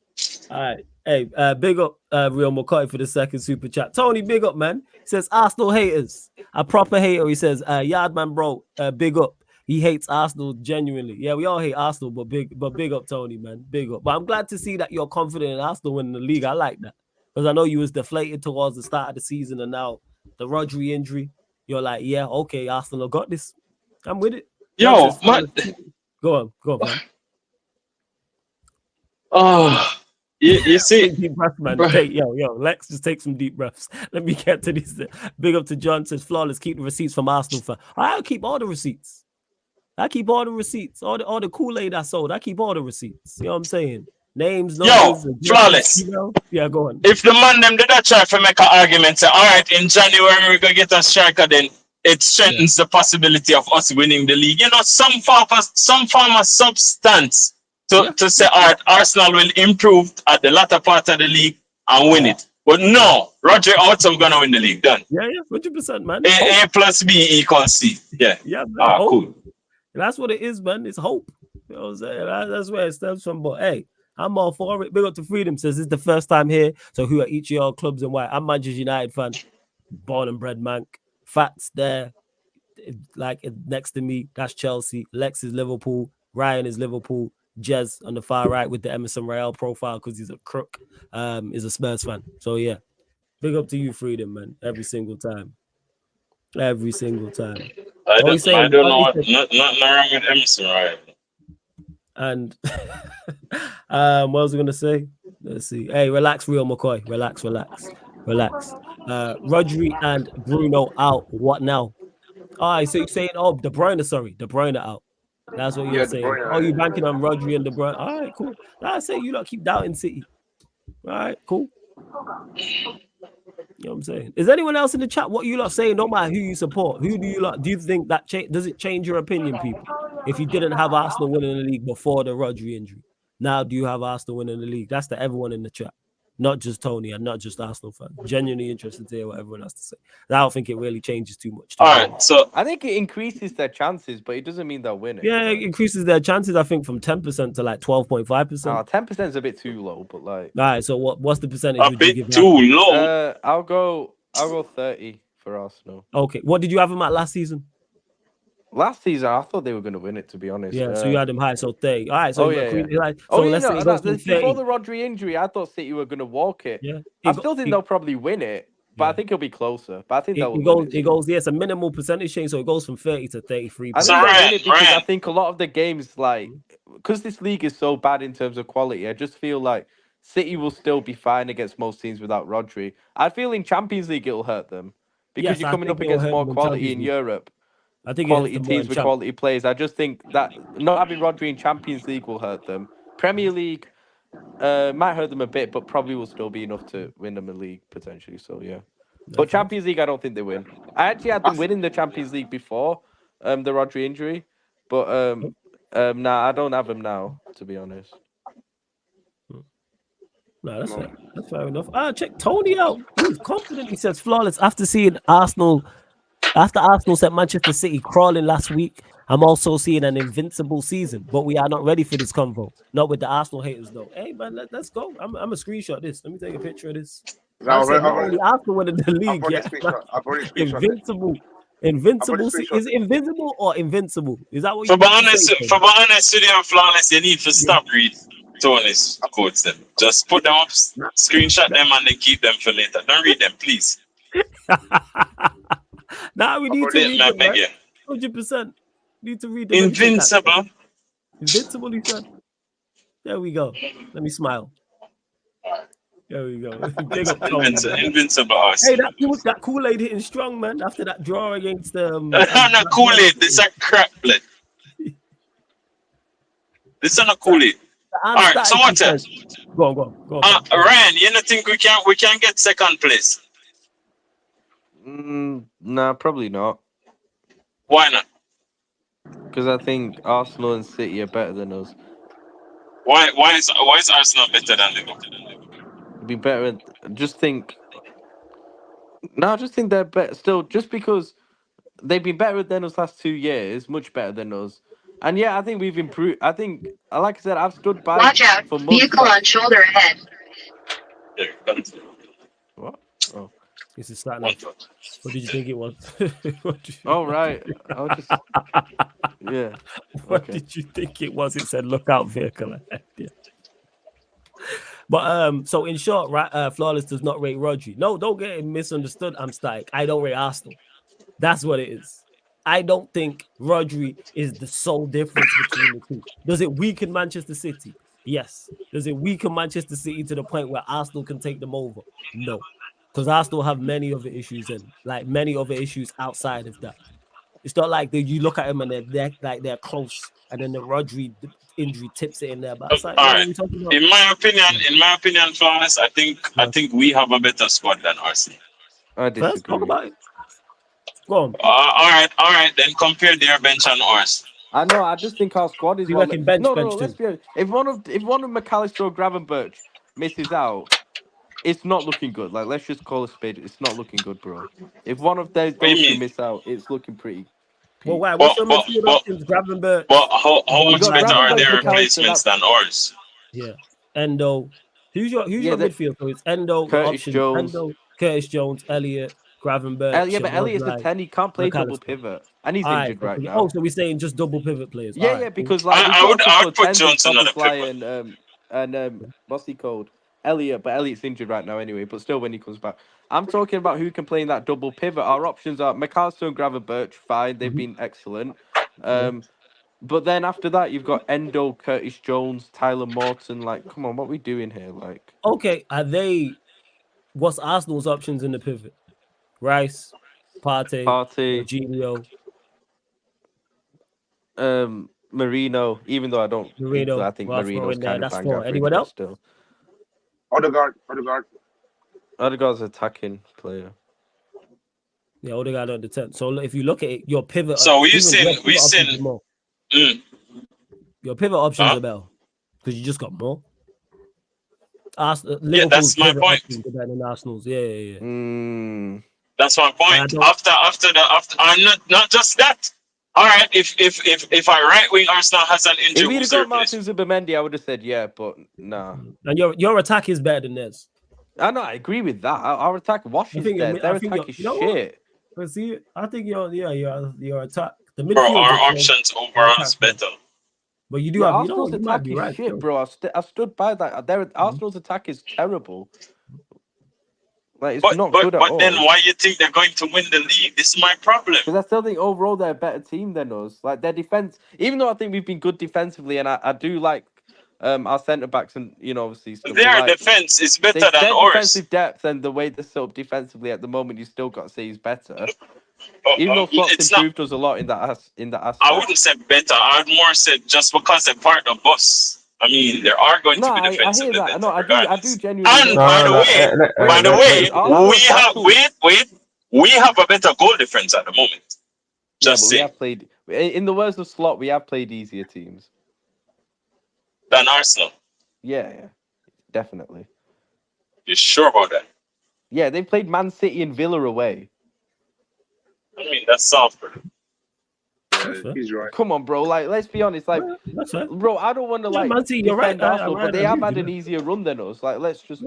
All right. Hey, big up Real McCoy for the second super chat. Tony, big up, man. He says Arsenal haters. A proper hater. He says, Yardman bro, big up. He hates Arsenal genuinely. Yeah, we all hate Arsenal, but big up, Tony, man. Big up. But I'm glad to see that you're confident in Arsenal winning the league. I like that. Because I know you was deflated towards the start of the season, and now the Rodri injury, you're like, yeah, okay, Arsenal got this. I'm with it. Yo, man. Go on, man. Oh, you see, deep breath, man. Yo, Lex, just take some deep breaths. Let me get to this. Big up to John says flawless. Keep the receipts from Arsenal fan. I'll keep all the receipts. All the Kool-Aid I sold. I keep all the receipts. You know what I'm saying? Names, numbers, flawless. Yeah, go on. If the man them did that try to make an argument, say, all right, in January we're gonna get a striker, then it strengthens the possibility of us winning the league. You know, some form of substance to say, all right, Arsenal will improve at the latter part of the league and win it. But no, Roger out, I'm gonna win the league. Done. Yeah, 100%, man. A plus B equals C. Yeah. Yeah, man. Cool. That's what it is, man. It's hope. You know what I'm saying? That's where it stems from. But hey, I'm all for it. Big up to Freedom says this is the first time here. So who are each of your clubs and why? I'm Manchester United fan, born and bred man. Fats there, like next to me. That's Chelsea. Lex is Liverpool. Ryan is Liverpool. Jez on the far right with the Emerson Royale profile because he's a crook. Is a Spurs fan. So yeah, big up to you, Freedom, man. Every single time. I don't know what nothing wrong with Emerson, right? And what was I gonna say? Let's see. Hey, relax, Real McCoy. Relax. Rodri and Bruno out. What now? All right, so you're saying, De Bruyne out. That's what you're saying. You banking on Rodri and De Bruyne. All right, cool. I say you lot keep doubting City. All right, cool. You know what I'm saying? Is anyone else in the chat? What you lot saying? No matter who you support, who do you lot? Do you think that does it change your opinion, people? If you didn't have Arsenal winning the league before the Rodri injury, now do you have Arsenal winning the league? That's to everyone in the chat, not just Tony and not just Arsenal fans. Genuinely interested to hear what everyone has to say. I don't think it really changes too much. All right, so I think it increases their chances, but it doesn't mean they'll win it. Yeah, it increases their chances. I think from 10% to like 12.5%. 10% is a bit too low, but like. All right, so what's the percentage? A bit too low. I'll go 30 for Arsenal. Okay, what did you have them at last season? Last season, I thought they were going to win it, to be honest. Yeah, so you had them high, so 30. All right, so let's say it goes from 30. Before the Rodri injury, I thought City were going to walk it. Yeah, I still think they'll probably win it, but I think it'll be closer. But I think it goes. Yeah, it's a minimal percentage change, so it goes from 30 to 33. I think they'll win it because I think a lot of the games, like, because this league is so bad in terms of quality, I just feel like City will still be fine against most teams without Rodri. I feel in Champions League it'll hurt them because Yes, you're I coming think up it will against hurt more them in quality Champions in League. Europe, I think it hurts quality them more teams in with Champ. quality players. I just think that not having Rodri in Champions League will hurt them. Premier League might hurt them a bit, but probably will still be enough to win them a league potentially. So yeah, but Champions League I don't think they win. I actually had them winning the Champions League before the Rodri injury, but nah, I don't have them now to be honest. No, that's fair. That's fair enough. Check Tony out. He's confident. He says flawless after seeing Arsenal. After Arsenal set Manchester City crawling last week, I'm also seeing an invincible season, but we are not ready for this convo. Not with the Arsenal haters, though. Hey, man, let's go. I'm a screenshot this. Let me take a picture of this. I said not only Arsenal winning the league, yeah. I've already screenshot it. Invincible. Invincible. screenshot Is it invisible or invincible? Is that what For you be meant to honest, say? for be honest with you and flawless, you need to stop reading Tony's quotes them. Just put them up, screenshot them, and then keep them for later. Don't read them, please. Now we need to read them, it, right? 100%. Need to read them. Invincible. Invincible, he said. There we go. Let me smile. There we go. Big up Tony. Invincible. Hey, that Kool-Aid hitting strong, man. After that draw against not Kool-Aid. This is a crap blood. This is not Kool-Aid. All right. So what's it? Go on. Ryan, you don't think we can get second place? Nah, probably not. Why not? Because I think Arsenal and City are better than us. Why is Arsenal better than Liverpool? Be better. Just think they're better still. Just because they've been better than us last 2 years, much better than us. And yeah, I think we've improved. I think, like I said, I've stood by. Watch out! For months. Vehicle on shoulder ahead. What? Oh. This is starting off. What did you think it was? Oh, right. I'll just... Yeah. What did you think it was? It said, look out, vehicle ahead. Yeah. But so in short, right, Flawless does not rate Rodri. No, don't get it misunderstood. I'm static. I don't rate Arsenal. That's what it is. I don't think Rodri is the sole difference between the two. Does it weaken Manchester City? Yes. Does it weaken Manchester City to the point where Arsenal can take them over? No. Because Arsenal have many other issues and like many other issues outside of that. It's not like you look at them and they're close, and then the Rodri injury tips it in there. But like, all right. In my opinion, Flawless, I think we have a better squad than Arsenal. I disagree. First, talk about it. Go on. All right. Then compare their bench and ours. I know. I just think our squad is. You reckon bench? No. Let's be honest. If one of McAllister or Gravenberch misses out, it's not looking good. Like, let's just call a spade. It's not looking good, bro. If one of those two miss out, it's looking pretty. Well, why? What's your midfield options? Gravenberch. But how much better are their replacements than ours? Yeah. Endo. Who's your midfield? So it's Endo, Curtis Jones. Endo, Curtis Jones, Elliot, Gravenberch. Yeah, but Elliot's a 10. He can't play double pivot, and he's injured right now. Oh, so we're saying just double pivot players. Yeah, because like I would put Jones another pivot. And what's he called? Elliot, but Elliot's injured right now anyway. But still, when he comes back, I'm talking about who can play in that double pivot. Our options are McAllister and Gravenberch. Fine, they've been excellent. But then after that, you've got Endo, Curtis Jones, Tyler Morton. Like, come on, what are we doing here? Like, okay, what's Arsenal's options in the pivot? Rice, Partey, Jorginho, Marino. Even though I don't, Marino, I think Marino's kind of bang average. Anyone else? Still. Odegaard. Odegaard's an attacking player. Yeah, Odegaard on the 10. So if you look at it, your pivot. So we've seen. Your pivot options are better because you just got more. Yeah, that's my point. Better than Arsenal's. Yeah. That's my point. After not just that. All right, if our right wing Arsenal has an injury, if we'd have got Martin Zubimendi, I would have said yeah, but nah. And your attack is better than theirs. I know, I agree with that. Our attack washes theirs. Their attack is shit. But see, I think your attack, the midfield. Bro, our options overall is better. But you do have Arsenal's attack is shit, bro. I stood by that. Arsenal's attack is terrible. Like, it's not good at all. But then why you think they're going to win the league? This is my problem. Because I still think overall they're a better team than us. Like, their defense, even though I think we've been good defensively, and I do like our centre backs and obviously stuff. Their Like, defense is better than their ours. defensive depth and the way they're set up defensively at the moment, you still got to say he's better. Even though Slot's It's not. improved us a lot in that aspect. I wouldn't say better. I'd more say just because they're part of us. I mean, there are going No, to be I hear defensively that. better No, I do regardless. genuinely hear And that. by the way, Arsenal we are have battled. we have a better goal difference at the moment. Yeah, Just but we say have played. In the words of Slot, we have played easier teams. than Arsenal. Yeah, definitely. You sure about that? Yeah, they played Man City and Villa away. I mean, that's soft, bro. Yeah, he's right. Come on, bro. Like, let's be honest. Like, That's fair. bro, I don't want to Yeah, Man City, you're defend right. Arsenal, but they I have agree had with an you. easier run than us. Like, let's just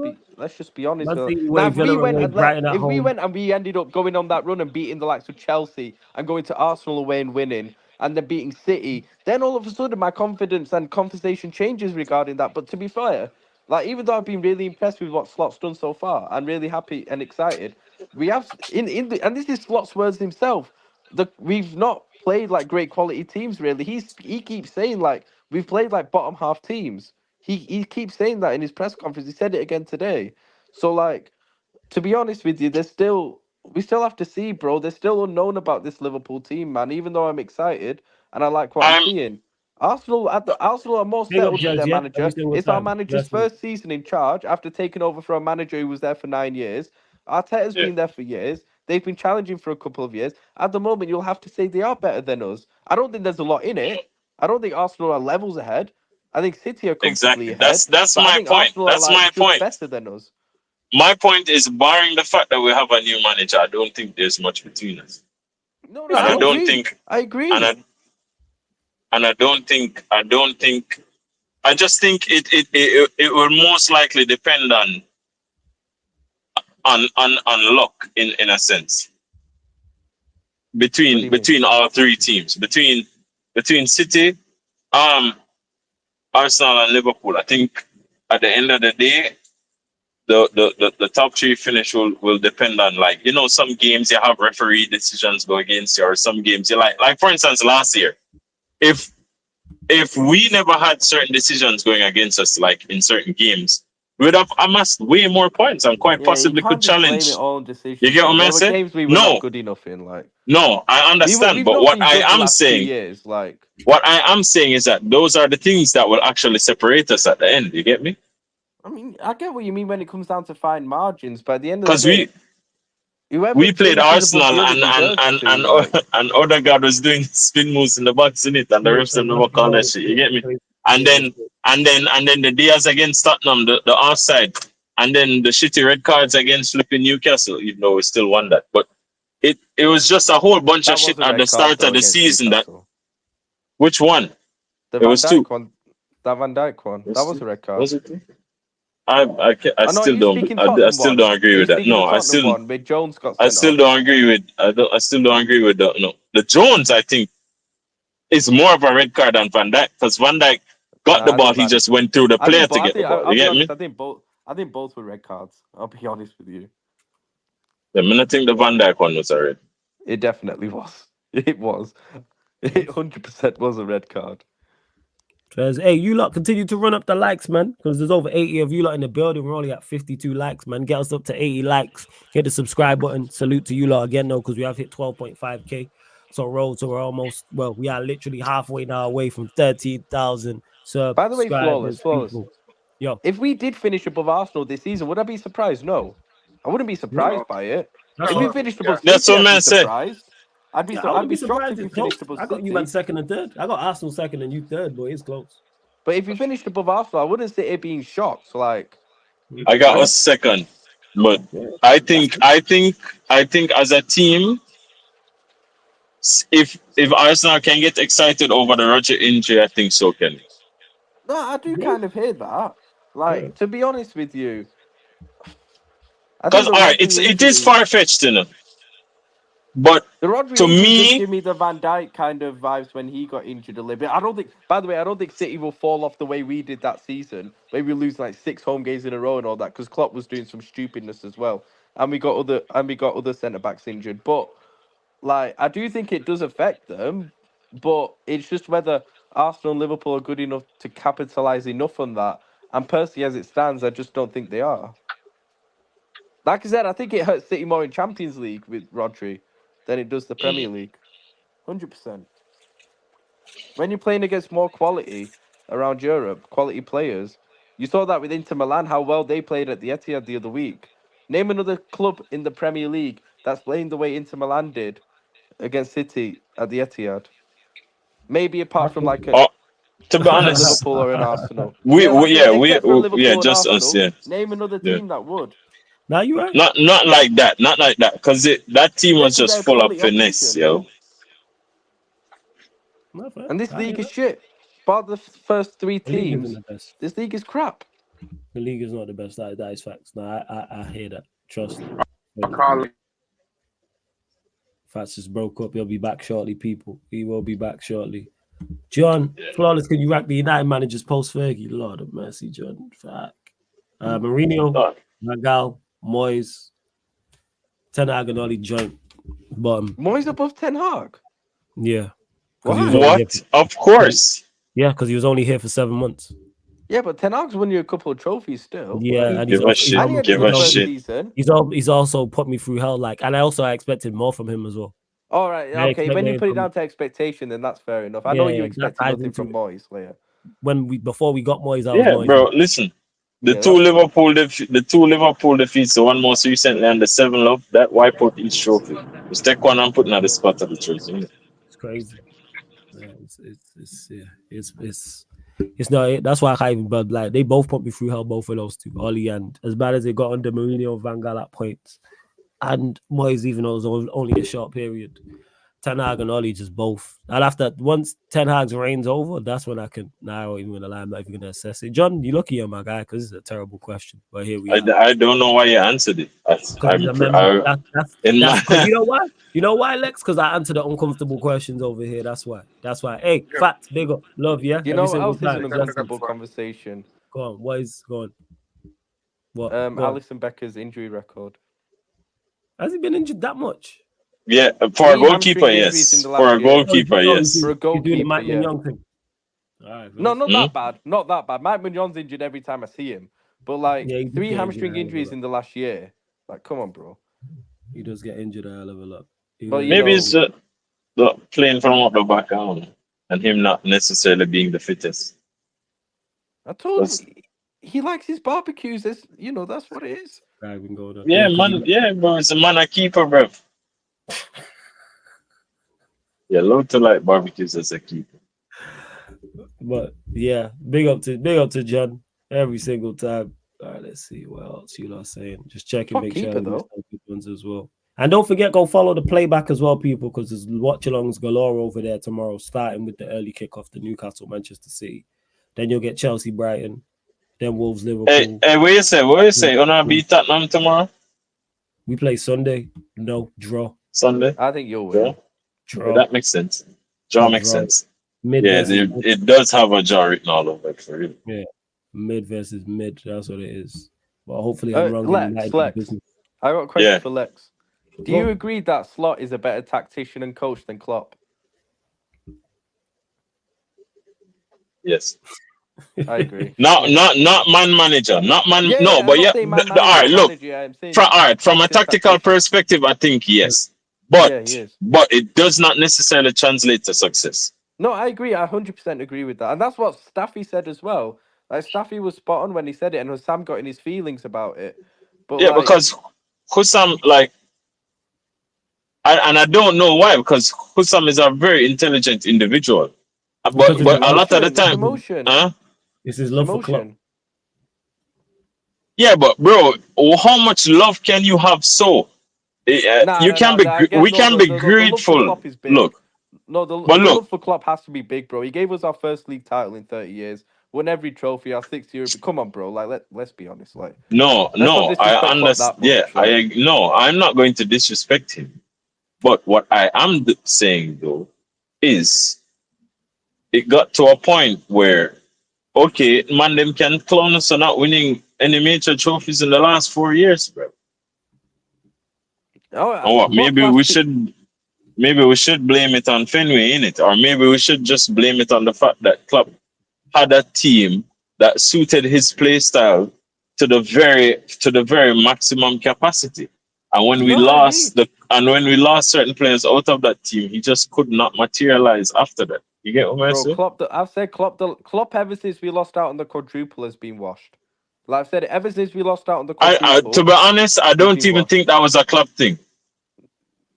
be honest. Man City Now, away, Villa away, Brighton at if we home. went and we ended up going on that run and beating the likes of Chelsea and going to Arsenal away and winning, and then beating City, then all of a sudden my confidence and conversation changes regarding that. But to be fair, like, even though I've been really impressed with what Slot's done so far, I'm really happy and excited. We have and this is Slot's words himself. We've not played like great quality teams really. He keeps saying like we've played like bottom half teams. He keeps saying that in his press conference. He said it again today. So like, to be honest with you, we still have to see, bro. There's still unknown about this Liverpool team, man. Even though I'm excited and I like what I'm I'm seeing. Arsenal are more Big up settled with Jez, their yeah, manager. every single It's our time. manager's Yes, mate. first season in charge after taking over for a manager who was there for 9 years. Arteta's yeah. been there for years. They've been challenging for a couple of years. At the moment, you'll have to say they are better than us. I don't think there's a lot in it. I don't think Arsenal are levels ahead. I think City are comfortably Exactly. ahead. That's But I my think point. Arsenal are That's like my just point. better than us. My point is, barring the fact that we have a new manager, I don't think there's much between us. No, And I I don't agree. think, I agree. and I don't think, I just think it will most likely depend on luck in a sense What do you mean? between all three teams, between City, Arsenal and Liverpool. I think at the end of the day, the top three finish will depend on, like, some games you have referee decisions go against you, or some games you like for instance last year, if we never had certain decisions going against us, like in certain games, we would have amassed way more points and quite Yeah, you possibly could can't just blame it challenge. all on You decisions. get Though. what There I'm were saying? games we were not No, good enough in. Like no, I understand, we've but not what been I good the am last 2 saying, years. Like is that those are the things that will actually separate us at the end. You get me? I mean, I get what you mean when it comes down to fine margins, but at the end of the Because day, whoever we played finishes above Arsenal the other and deserves to. Like and Odegaard was doing spin moves in the box in it, and the refs have never called that shit. You get me? And then the Diaz against Tottenham, the offside, and then the shitty red cards against flipping Newcastle. We still won that, but it was just a whole bunch of that shit was a at red the card start though of the against season. That Newcastle. which one? The It Van was two. Dijk one. That Van Dijk one. That was a red card. Was it two? I I know still you don't speaking I Tottenham still one. don't agree Are you with that. speaking No, the Tottenham one where Jones got I sent still off? don't agree with. I still don't agree with the no. The Jones, I think, is more of a red card than Van Dijk, because Van Dijk got the Nah, I ball, think he Van. just went through the I player think, to I get the think ball. I'll You be get me? honest. I think both were red cards. I'll be honest with you. I mean, I think the Van Dijk one was a red. It definitely was. It was. It 100% was a red card. Hey, you lot continue to run up the likes, man, because there's over 80 of you lot in the building. We're only at 52 likes, man. Get us up to 80 likes. Hit the subscribe button. Salute to you lot again, though, because we have hit 12.5k. So we are literally halfway now away from 13,000 By the way, subscribers. flawless. People. Yo, If we did finish above Arsenal this season, would I be surprised? No, I wouldn't be surprised by it. that's If we all. finished Yeah. above That's City, what I'd be man said. surprised. I'd Yeah, I I'd wouldn't be be shocked surprised if we it's close. finished above I got you, man, City. second and third. I got Arsenal second and you third, boy. It's close. But if we finished above Arsenal, I wouldn't say it being shocked. Like, I got us second, but I think as a team, if Arsenal can get excited over the Roger injury, I think so can. no, I do kind of hear that. Like, to be honest with you, I think Because the all right, Rodri it is injury. far fetched, but The Rodri to injury does me, give me the Van Dijk kind of vibes when he got injured a little bit. I don't think, by the way, I don't think City will fall off the way we did that season. Maybe we lose like 6 home games in a row and all that because Klopp was doing some stupidness as well, and we got other centre backs injured. But like, I do think it does affect them, but it's just whether Arsenal and Liverpool are good enough to capitalise enough on that. And personally, as it stands, I just don't think they are. Like I said, I think it hurts City more in Champions League with Rodri than it does the Premier League. 100%. When you're playing against more quality around Europe, quality players, you saw that with Inter Milan, how well they played at the Etihad the other week. Name another club in the Premier League that's playing the way Inter Milan did against City at the Etihad. Maybe apart from like to be a honest, Liverpool or an Arsenal. we except for Liverpool and just us, Arsenal. yeah. Name another team that would. Now you right. Not like that, because that team was They're just full of quality finesse, opposition. yo. Not fair. And this Nah, league you is shit. Bar the first three The league teams, isn't the best. this league is crap. The league is not the best. That is facts. No, I hear that. Trust. Carly. Fats just broke up. He'll be back shortly, people. He will be back shortly. John, flawless. Can you rank the United managers post Fergie? Lord of mercy, John. Fuck. Mourinho, Magal, Moyes, Ten Hag and Oli joint bottom. Moyes above Ten Hag. Yeah. What? Of course. Yeah, because he was only here for 7 months. Yeah, but Ten Hag's won you a couple of trophies still. Yeah, and Give a shit. Give a shit. Season. He's also put me through hell. Like, and I expected more from him as well. All right, I okay. When you expected put it him down to expectation, then that's fair enough. I Yeah, know you yeah, expected that ties nothing from into Moyes, Leia. Before we got Moyes, I was Yeah, Moyes. bro. Listen, the Yeah, two Liverpool defeats, the one most recently and the 7-0, that wipe out each trophy. Just take one and put in at the spot of the trophy. It's crazy. Yeah, it's not. That's why I can't even. But like, they both put me through hell. Both of those two, Oli, and as bad as they got under Mourinho and Van Gaal at points, and Moyes, even though it was only a short period. Ten Hag and Oli just both. And after once Ten Hag's reign's over, that's when I can. Now I'm even gonna lie. I'm not even gonna assess it. John, you lucky you're my guy because it's a terrible question. But here we are. I don't know why you answered it. You know why? You know why, Lex? Because I answer the uncomfortable questions over here. That's why. Hey, Fats, big up, love, yeah. You know what else is an uncomfortable conversation? Go on. What is going? What? Alisson Becker's injury record. Has he been injured that much? Yeah, for a goalkeeper, yes. For a goalkeeper, yes. For a goalkeeper, Mike yeah. Mignon thing. All right, No, not that bad. Not that bad. Mike Mignon's injured every time I see him. But like 3 hamstring injuries in the last year. Like, come on, bro. He does get injured a hell of a lot. Maybe it's the playing from up the back and him not necessarily being the fittest. I told him he likes his barbecues. That's what it is. Yeah, man. Yeah, bro. It's a man a keeper, bro. Yeah, love to like barbecues as a keeper. But yeah, big up to John every single time. All right, let's see what else you are saying. Just checking, make sure good ones as well. And don't forget, go follow the playback as well, people, because there's watch-alongs galore over there tomorrow, starting with the early kickoff to Newcastle, Manchester City. Then you'll get Chelsea, Brighton, then Wolves, Liverpool. Hey, what you say? Gonna beat Tottenham tomorrow? We play Sunday. No, draw. Sunday? I think you'll win. Draw. That makes sense. Draw makes sense. It does have a draw written all over it for real. Yeah, mid versus mid. That's what it is. But hopefully I'm wrong. Lex. I got a question for Lex. Do you agree that Slot is a better tactician and coach than Klopp? Yes. I agree. Not man manager. Not man. Yeah, no, but manager, all right. Look, manager, from a tactical perspective, I think yes. But it does not necessarily translate to success. No, I agree. I 100% agree with that, and that's what Staffy said as well. Like Staffy was spot on when he said it, and Sam got in his feelings about it. But yeah, because Hussam, and I don't know why, because Hussam is a very intelligent individual. But a lot of the time, this is love for Klopp. Yeah, but bro, how much love can you have? We can be grateful. Look. No, the love for Klopp has to be big, bro. He gave us our first league title in 30 years, won every trophy, our 6th year. Come on, bro. Like, let's be honest. Like, I understand. I'm not going to disrespect him. But what I am saying though is, it got to a point where, okay, man, them can clown us for not winning any major trophies in the last 4 years, bro. Maybe we should. maybe we should blame it on Fenway, innit? Or maybe we should just blame it on the fact that Klopp had a team that suited his play style to the very maximum capacity. And when You we know what I mean? when we lost certain players out of that team, he just could not materialize after that. You get what I'm Bro, saying? I've said Klopp ever since we lost out on the quadruple has been washed. Like I've said, ever since we lost out on the quadruple, To be honest, I he's don't been even washed. think that was a club thing.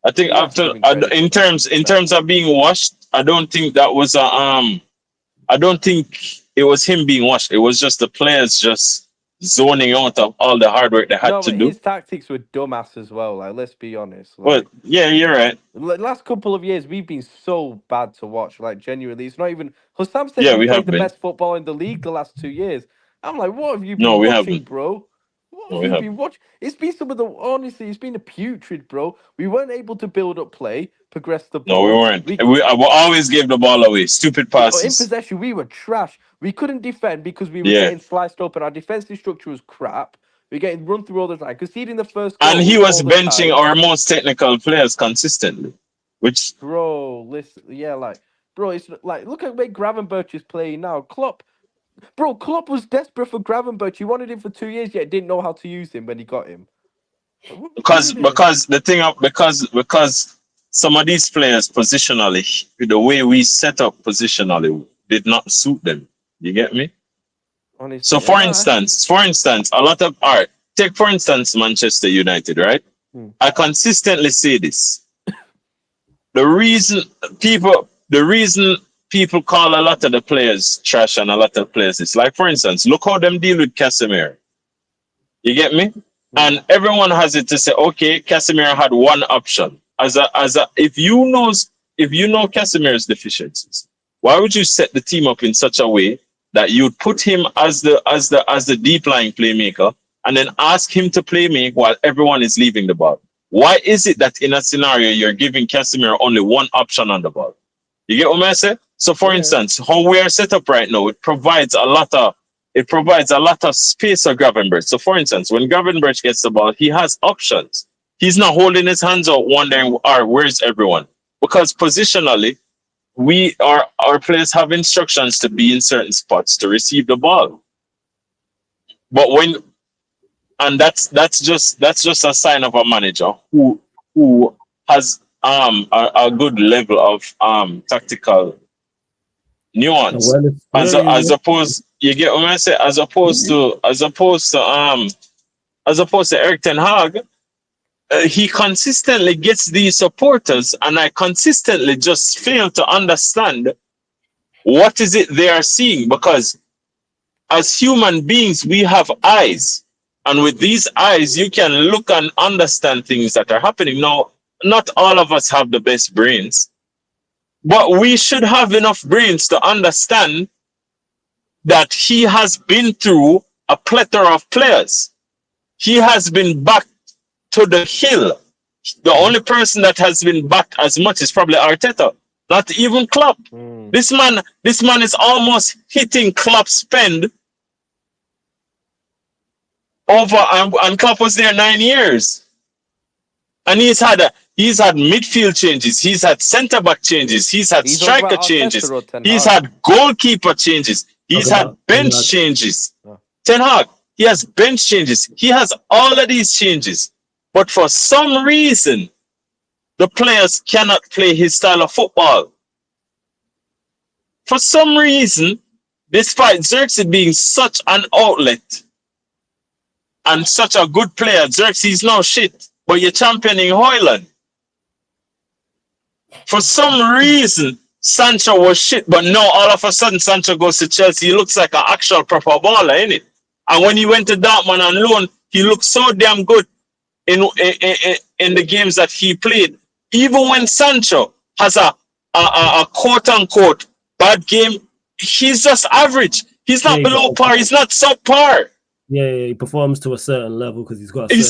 I think You have to give him credit in for that. terms of being washed, I don't think that was a I don't think it was him being washed. It was just the players just zoning out of all the hard work they had No, to but do. his tactics were dumbass as well. Like, let's be honest. But Like, yeah, you're right. last couple of years, we've been so bad to watch. Like, genuinely, it's not even. Hussam said Yeah, we we played have the been. best football in the league the last 2 years. I'm like, what have you No, been we watching, haven't. bro? What No, have we you been haven't. watching? It's been some of the honestly, it's been a putrid, bro. We weren't able to build up play, progress the No, we ball. weren't. We always gave the ball away. Stupid In passes. possession, we were trash. We couldn't defend because we were Yeah. getting sliced up, and our defensive structure was crap. We were getting run through all the time. Conceding the first goal, And he was all the benching time. our most technical players consistently. Which Bro, listen, yeah, like, bro, it's like, look at where Gravenberch is playing now. Klopp was desperate for Gravenberch. He wanted him for 2 years, yet didn't know how to use him when he got him. Like, what are we doing here? because the thing of because some of these players positionally, the way we set up positionally did not suit them. You get me? Honestly, So for instance, a lot of art. Take for instance Manchester United, right? I consistently say this. The reason people call a lot of the players trash and a lot of players is like, for instance, look how them deal with Casemiro. You get me? And everyone has it to say, okay, Casemiro had one option. If you know Casemiro's deficiencies, why would you set the team up in such a way that you'd put him as the deep lying playmaker and then ask him to play make while everyone is leaving the ball? Why is it that in a scenario you're giving Casemiro only one option on the ball? You get what I say? So for instance, how we are set up right now, it provides a lot of space for Gravenberch. So for instance, when Gravenberch gets the ball, he has options. He's not holding his hands out wondering, where's everyone? Because positionally, our players have instructions to be in certain spots to receive the ball. But that's just a sign of a manager who has a good level of tactical nuance, as opposed, you get what I say, as opposed to Eric Ten Hag. He consistently gets these supporters, and I consistently just fail to understand what is it they are seeing, because as human beings we have eyes, and with these eyes you can look and understand things that are happening. Now, not all of us have the best brains, but we should have enough brains to understand that he has been through a plethora of players. He has been backed to the hill. The only person that has been backed as much is probably Arteta, not even Klopp. This man is almost hitting Klopp's spend over, and Klopp was there 9 years. And he's had midfield changes, he's had centre back changes, he's had striker changes, he's had goalkeeper changes, he's had bench changes. Ten Hag, he has bench changes, he has all of these changes, but for some reason the players cannot play his style of football. For some reason, despite Xerxes being such an outlet and such a good player, Xerxes is no shit, but you're championing Hoyland. For some reason, Sancho was shit, but now all of a sudden Sancho goes to Chelsea. He looks like an actual proper baller, innit? And when he went to Dortmund on loan, he looked so damn good in the games that he played. Even when Sancho has a quote unquote bad game, he's just average. He's not below par. He's not subpar. Yeah, he performs to a certain level because he's got. You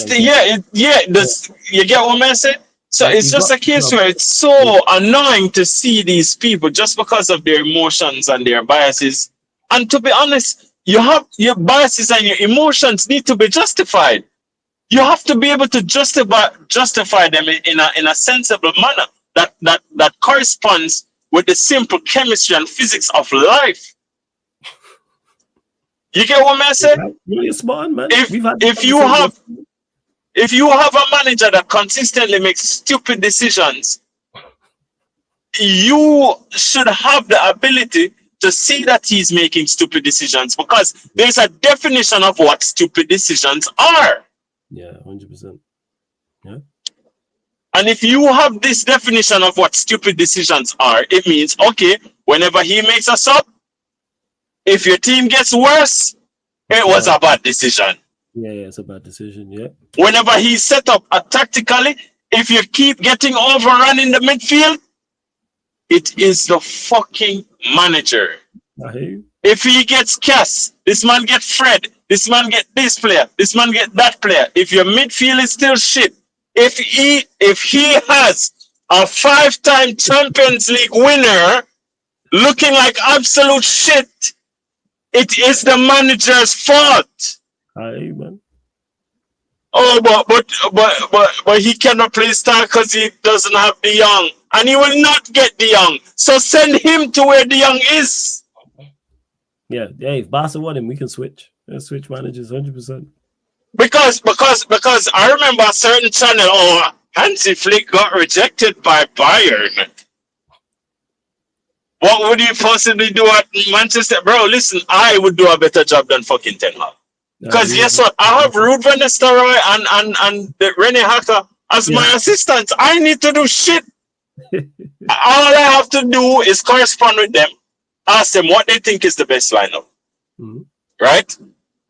get what I'm saying? So it's just a case where it's so annoying to see these people just because of their emotions and their biases. And to be honest, you have your biases and your emotions need to be justified. You have to be able to justify them in a sensible manner. that corresponds with the simple chemistry and physics of life. You get what I say? You're smart, man. If you have a manager that consistently makes stupid decisions, you should have the ability to see that he's making stupid decisions, because there's a definition of what stupid decisions are. Yeah, 100%. Yeah. And if you have this definition of what stupid decisions are, it means, okay, whenever he makes a sub, if your team gets worse, it was a bad decision. Yeah, it's a bad decision, yeah. Whenever he's set up tactically, if you keep getting overrun in the midfield, it is the fucking manager. I hear you. If he gets Cass, this man get Fred, this man get this player, this man get that player. If your midfield is still shit, if he has a 5-time Champions League winner looking like absolute shit, it is the manager's fault. Aye, man. Oh, but he cannot play star because he doesn't have De Jong, and he will not get De Jong. So send him to where De Jong is. Yeah, if Barca want him, we can switch. Let's switch managers 100%. Because I remember a certain channel. Hansi Flick got rejected by Bayern. What would you possibly do at Manchester? Bro, listen, I would do a better job than fucking Ten Hag. Because guess what? I have Ruud van Nistelrooy and Rene Hacker as my assistants. I need to do shit. All I have to do is correspond with them, ask them what they think is the best lineup. Right?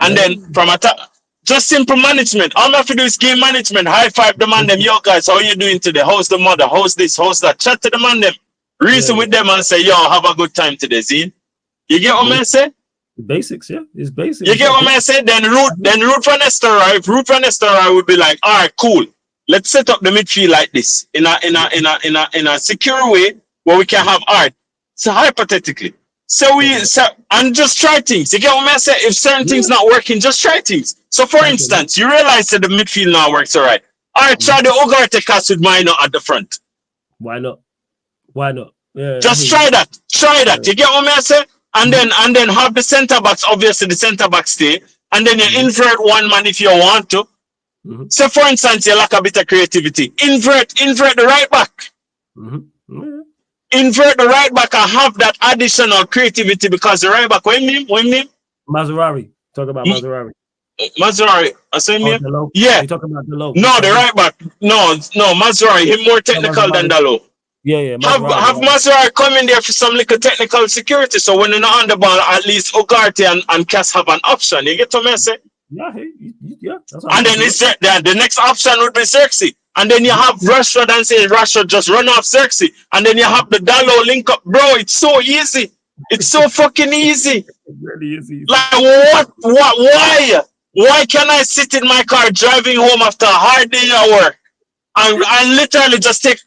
And then from just simple management. All I have to do is game management. High five the man them. Yo guys, how are you doing today? How's the mother? How's this? How's that? Chat to the man them. Reason with them and say, yo, have a good time today, Zine. You get what I say? Basics, yeah. It's basics. You get what I say? Then Ruud van Nistelrooy, Ruud van Nistelrooy would be like, all right, cool. Let's set up the midfield like this in a secure way where we can have art. So hypothetically. And just try things. You get what I say? If certain things not working, just try things. So for instance, you realize that the midfield now works all right. All right, try the Ugarte cast with Minor at the front. Why not? Yeah, just try that. You get what I say? And then have the centre backs, obviously the centre backs stay, and then you invert one man if you want to. So for instance, you lack a bit of creativity. Invert the right back. Invert the right back and have that additional creativity, because the right back, when name? Mazraoui. Talk about Mazraoui. Mazraoui. I say name? Yeah. You're talking about Delo. No, the right back. No, Mazraoui. He's more technical than Dalo. Yeah. Have Mazraoui come in there for some little technical security, so when they're not on the ball, at least Ugarte and Cass have an option. You get what I say? Yeah. And then the next option would be Xerxes. And then you have Rashford and say Rashford just run off Xerxes. And then you have the Dalo link up. Bro, it's so easy. It's so fucking easy. Really easy. Like what? Why? Why can I sit in my car driving home after a hard day at work and literally just take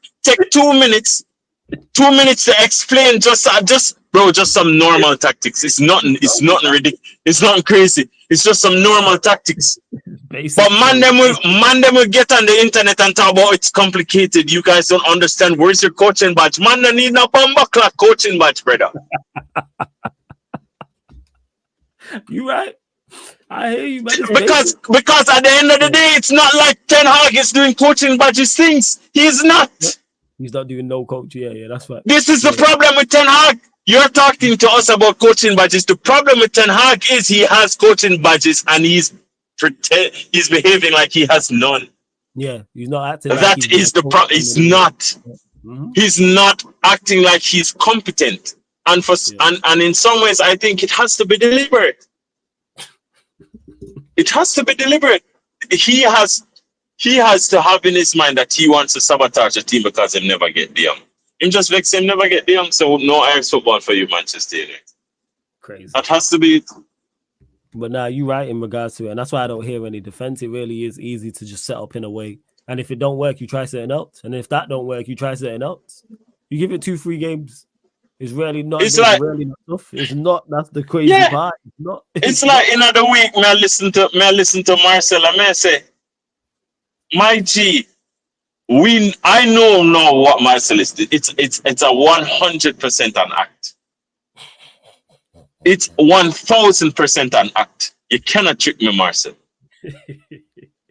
2 minutes to explain just some normal tactics. It's nothing ridiculous. It's nothing crazy. It's just some normal tactics. But man them will get on the internet and talk about it's complicated. You guys don't understand. Where's your coaching badge? Man, they need no bomber clock coaching badge, brother. You right. I hear you, man. Because at the end of the day, it's not like Ten Hag is doing coaching badges things. He's not. He's not doing no coach. Yeah, that's right. This is the problem with Ten Hag. You're talking to us about coaching badges. The problem with Ten Hag is he has coaching badges and he's behaving like he has none. Yeah, he's not acting. That is the problem. He's not. He's not acting like he's competent. And and in some ways, I think it has to be deliberate. It has to be deliberate. He has to have in his mind that he wants to sabotage the team because he'll never get the young. Him just vex him never get the young. So no Irish football for you, Manchester United. Crazy. That has to be. But now you're right in regards to it, and that's why I don't hear any defense. It really is easy to just set up in a way, and if it don't work, you try something else, and if that don't work, you try something else. You give it 2-3 games. It's really not. It's like really not tough. It's not. That's the crazy part. It's not. It's like in the week, may I listen to Marcel and may I say, my G, I know now what Marcellus did. It's a 100% an act. It's 1000% an act. You cannot trick me, Marcel.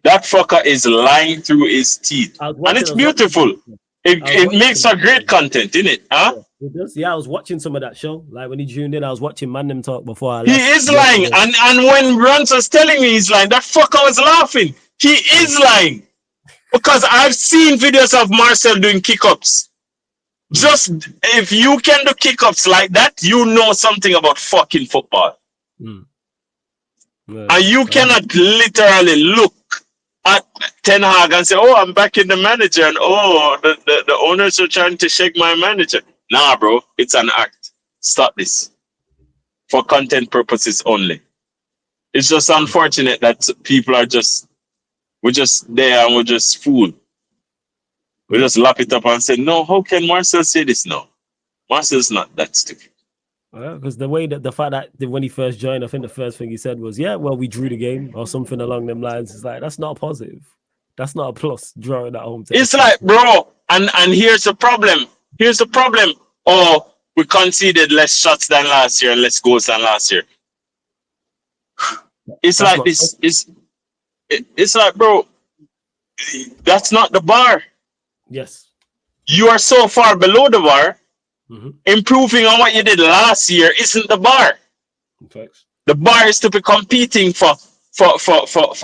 That fucker is lying through his teeth, and it's beautiful. It makes a great content, innit? Huh? Yeah, it does. Yeah, I was watching some of that show. Like when he tuned in, I was watching Man Them talk before I left. He is lying, and when Bruns was telling me he's lying, that fucker was laughing. He is lying. Because I've seen videos of Marcel doing kick-ups. Just if you can do kick-ups like that, you know something about fucking football. Yeah. And you cannot literally look at Ten Hag and say, oh, I'm back in the manager, and oh, the owners are trying to shake my manager. Nah, bro, it's an act. Stop this. For content purposes only. It's just unfortunate that people are we're just there and we're just fooled. We just lap it up and say, no, how can Marcel say this now? Marcel's not that stupid. Because the fact that when he first joined, I think the first thing he said was, yeah, well, we drew the game or something along them lines. It's like, that's not a positive. That's not a plus, drawing at home. It's like, bro, and here's the problem. Here's the problem. Oh, we conceded less shots than last year and less goals than last year. It's like this. It's like, bro, that's not the bar. Yes. You are so far below the bar. Mm-hmm. Improving on what you did last year isn't the bar. Thanks. The bar is to be competing for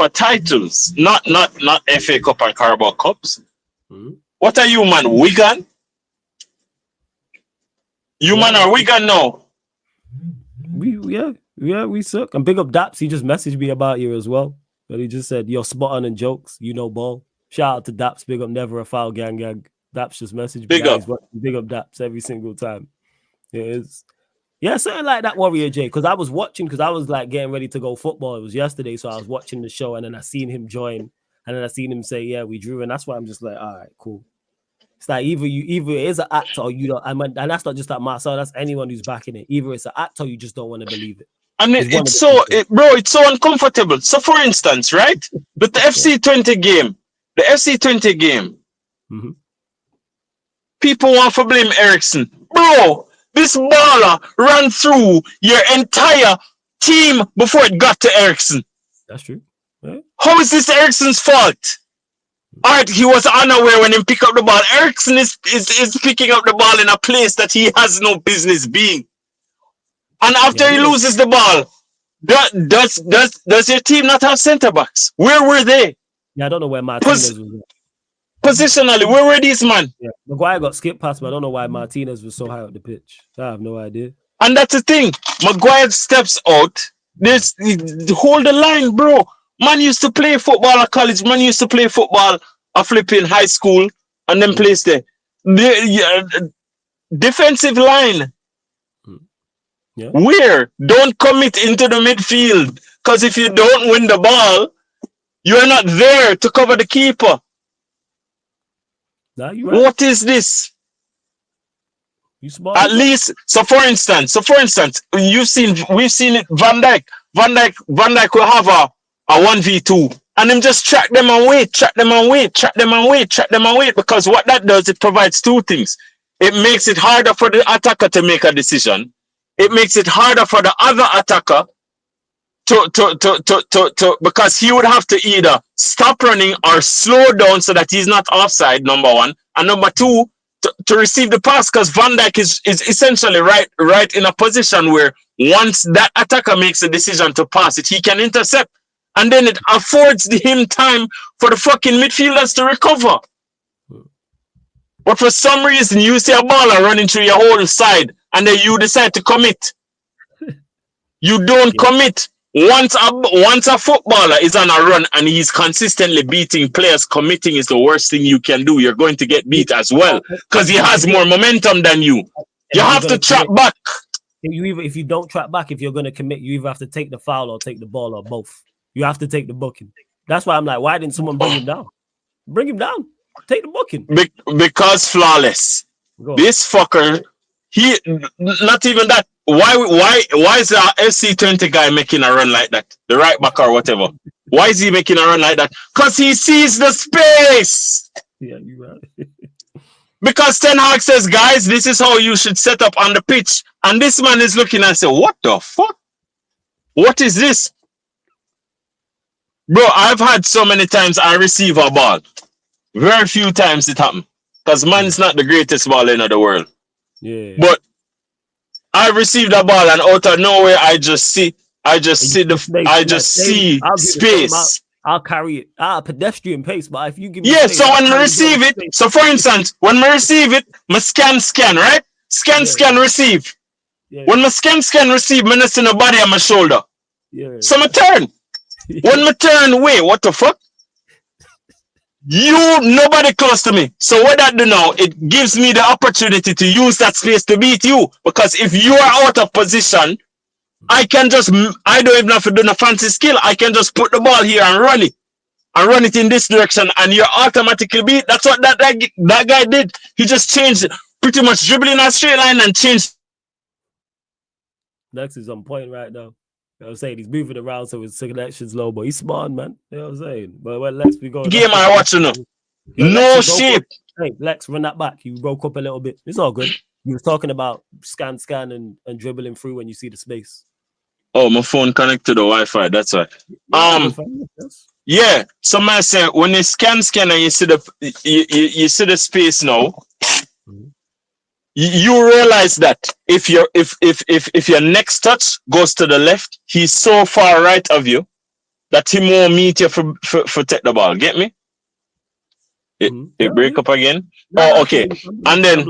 titles, not FA Cup and Carabao Cups. Mm-hmm. What are you, man? Wigan? You man are Wigan now. We suck. And big up Daps. He just messaged me about you as well. But he just said, you're spot on in jokes. You know ball. Shout out to Daps. Big up Never a Foul gang. Daps just messaged me. Big up Daps every single time. It is. Yeah, something like that, Warrior J. Because I was like getting ready to go football. It was yesterday, so I was watching the show and then I seen him join. And then I seen him say, yeah, we drew. And that's why I'm just like, all right, cool. It's like either it is an act or you don't. And that's not just that Marcel, that's anyone who's backing it. Either it's an act or you just don't want to believe it. And it's so uncomfortable. So for instance, right? With the FC20 game, mm-hmm. People want to blame Ericsson. Bro, this baller ran through your entire team before it got to Ericsson. That's true. Right? How is this Ericsson's fault? Alright, he was unaware when he picked up the ball. Ericsson is picking up the ball in a place that he has no business being. And after he loses the ball, does your team not have centre backs? Where were they? Yeah, I don't know where Martinez was. Positionally, where were these man? Yeah, Maguire got skipped past, but I don't know why Martinez was so high up the pitch. I have no idea. And that's the thing. Maguire steps out. Hold the line, bro. Man used to play football at college. Man used to play football at flipping high school and then plays there. Defensive line. Yeah. Where? Don't commit into the midfield. Because if you don't win the ball, you're not there to cover the keeper. Nah, you're right. What is this? You smart. At least, so for instance, we've seen it. Van Dijk will have a 1v2, and then just track them and wait, because what that does, it provides two things. It makes it harder for the attacker to make a decision. It makes it harder for the other attacker to because he would have to either stop running or slow down so that he's not offside, number one. And number two, to receive the pass, because Van Dijk is essentially right in a position where once that attacker makes a decision to pass it, he can intercept. And then it affords him time for the fucking midfielders to recover. But for some reason, you see a baller running through your whole side, and then you decide to commit. You don't commit. Once a footballer is on a run and he's consistently beating players, committing is the worst thing you can do. You're going to get beat as well because he has more momentum than you. You have to trap back. If you don't trap back, if you're going to commit, you either have to take the foul or take the ball or both. You have to take the booking. That's why I'm like, why didn't someone bring him down? Bring him down. Take the booking. Because flawless. This fucker, he not even that. Why is the FC20 guy making a run like that? The right back or whatever. Why is he making a run like that? Because he sees the space. Yeah, you right. Because Ten Hag says, guys, this is how you should set up on the pitch. And this man is looking and say, what the fuck? What is this? Bro, I've had so many times I receive a ball. Very few times it happened. Because man's not the greatest baller in the world. Yeah. But I received a ball and out of nowhere I just see space. I'll carry it. Pedestrian pace, but if you give me Yeah, space, so when I receive it, so for instance, when I receive it, my scan, right? Scan, receive. Yeah. When my scan, receive, I see the body on my shoulder. Yeah. So I turn. When I turn, wait, what the fuck? Nobody close to me. So what I do now, it gives me the opportunity to use that space to beat you. Because if you are out of position, I don't even have to do a fancy skill. I can just put the ball here and run it. And run it in this direction and you're automatically beat. That's what that guy did. He just changed pretty much dribbling a straight line and changed. Lex is on point right now. You know what I'm saying? He's moving around so his connection's low, but he's smart, man. You know what I'm saying? But when Lex be going... Game I watching now. No shape. Hey, Lex, run that back. You broke up a little bit. It's all good. You was talking about scan and dribbling through when you see the space. Oh, my phone connected to the Wi-Fi. That's right. Yeah. So man say when you scan and you see the space now, you realize that if your next touch goes to the left, he's so far right of you that he won't meet you for take the ball. Get me? It break up again. Oh, okay. And then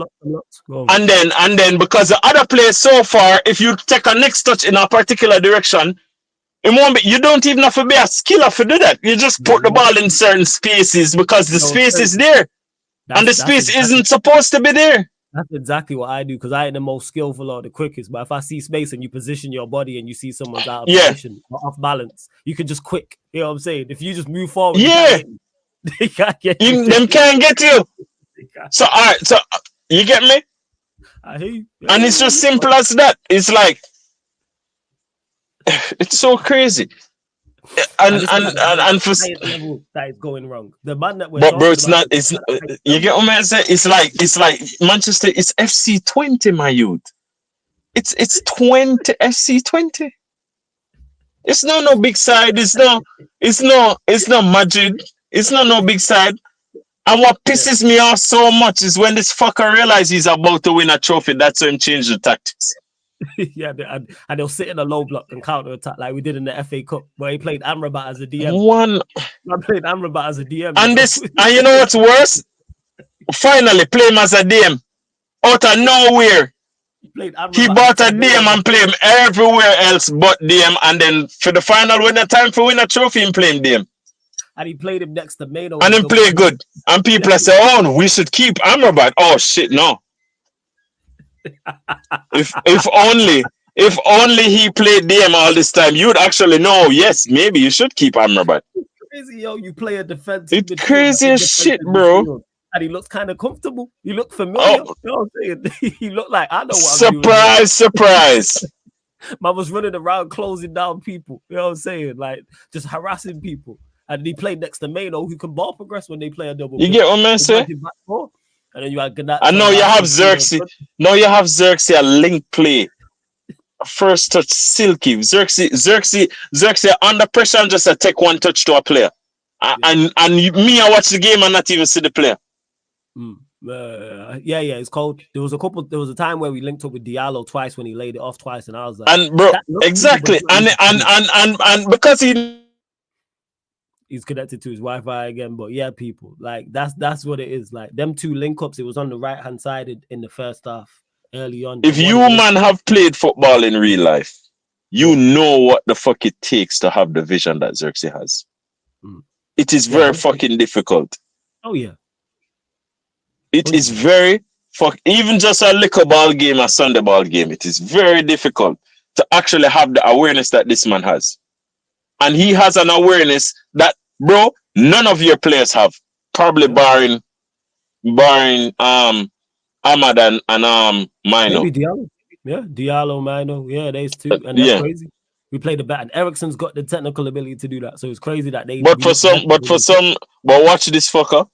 because the other player so far, if you take a next touch in a particular direction, it won't be, you don't even have to be a skiller to do that. You just put the ball in certain spaces because the space is there. And the space isn't supposed to be there. That's exactly what I do because I ain't the most skillful or the quickest. But if I see space and you position your body and you see someone's out of position or off balance, you can just quick. You know what I'm saying? If you just move forward, they can't get you. Them can't get you. So, all right. So, you get me? I hear you. And it's just simple as that. It's like, it's so crazy. And for level that is going wrong. The man that we're but bro, it's not. You get what I'm saying? It's like Manchester. It's FC 20, my youth. It's 20 FC 20. It's not no big side. It's not Madrid. It's not no big side. And what pisses me off so much is when this fucker realizes he's about to win a trophy. That's when he changed the tactics. Yeah, and they'll sit in a low block and counter attack like we did in the FA Cup where he played Amrabat as a DM. I played Amrabat as a DM. And you know what's worse? Finally, play him as a DM. Out of nowhere. He bought a DM and played him everywhere else but DM. And then for the final, when the time for win a trophy, he played DM. And he played him next to Mano. And then play good. And people say, oh, we should keep Amrabat. Oh, shit, no. if only he played DM all this time, you'd actually know, yes, maybe you should keep Amrabat. Crazy, yo, you play a defense. It's crazy as shit, bro. And he looks kind of comfortable. He looked familiar. You know what I'm saying? He looked like, I know what I'm doing. Surprise. Man was running around closing down people. You know what I'm saying? Like, just harassing people. And he played next to Mano, who can ball progress when they play a double. You get what I'm saying? And then you had Gnat. And now you have Xerxes. Now you have Xerxes a link play. First touch silky. Xerxes under pressure and just take one touch to a player. And me, I watch the game and not even see the player. Yeah, it's cold. There was a time where we linked up with Diallo twice when he laid it off twice, and I was like, and bro, exactly. And because he's connected to his Wi-Fi again, but yeah, people, like that's what it is. Like them two link ups, it was on the right hand side in the first half early on. If you man have played football in real life, you know what the fuck it takes to have the vision that Xerxes has. It is very fucking difficult. Oh yeah. It is very even just a liquor ball game, a Sunday ball game, it is very difficult to actually have the awareness that this man has. And he has an awareness that, bro, none of your players have. Probably barring Ahmad and Mino. Maybe Diallo. Yeah, Diallo, Mino. Yeah, there's two. And that's crazy. We played the bat, and Ericsson's got the technical ability to do that. So it's crazy that they. But watch this fucker.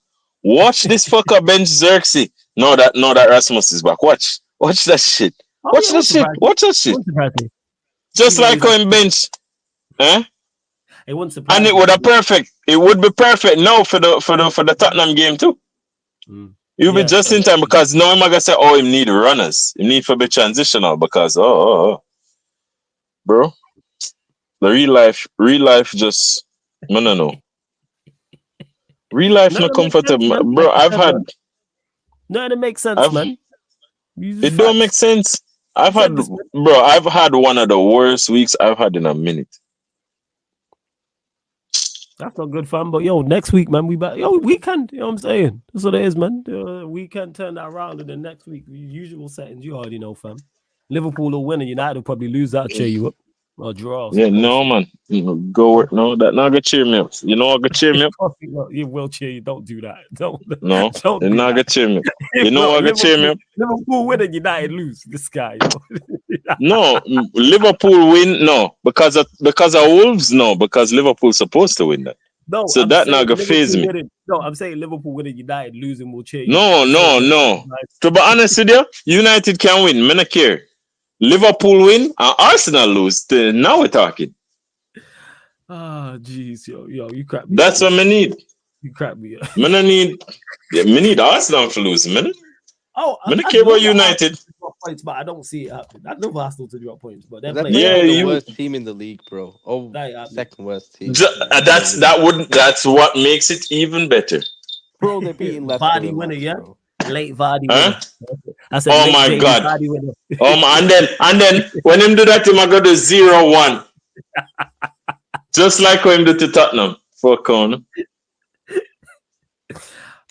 Watch this fucker bench Xerxes. No, that Rasmus is back. Watch that shit. Oh, Watch yeah, that shit. Watch that shit. Won't surprise me. Just Even like though how him bench. Eh? it won't surprise And it me. would have perfect. It would be perfect now for the Tottenham game too. Mm. You'll be Yeah. just in time because no one gonna say, oh, him need runners. He need for be transitional because bro. The real life just no. Real life No, no that makes sense, comfortable. man. Bro, Like you said, man. No, that makes sense, man. It don't make sense. I've had one of the worst weeks I've had in a minute. That's not good, fam. But yo, next week, man, we back. Yo, weekend. You know what I'm saying? That's what it is, man. We can turn that around, and then next week, usual settings. You already know, fam. Liverpool will win, and United will probably lose. That'll cheer you up. Or draw. Yeah, no, man. Go work. No, that not gonna cheer me up. You know what gonna cheer me up? It will cheer you. Don't do that. Don't. No, Don't it do not that. gonna cheer me up. You know what gonna cheer me up? Liverpool win and United lose. This guy, yo. No, Liverpool win. No, because of Wolves. No, because Liverpool's supposed to win that. No, so I'm that not saying gonna phase me. winning. No, I'm saying Liverpool winning, United losing will cheer you. No. To be honest with you, United can win. Me not care. Liverpool win and Arsenal lose. Now we're talking. Ah, jeez, yo, you crap me. That's what me need. You crap me. Me not need. Yeah, me need Arsenal to lose, man. Oh, I don't care about United. Points, but I don't see it happening. I love Arsenal to drop points, but they're playing the worst team in the league, bro. Oh, second worst team. That's what makes it even better. Bro, they're beating Leicester. Vardy winner, yeah. Bro. Late Vardy winner. I said, oh my God. Vardy winner. And then when him do that, him I go to 0-1. Just like when him do to Tottenham. Fuck on.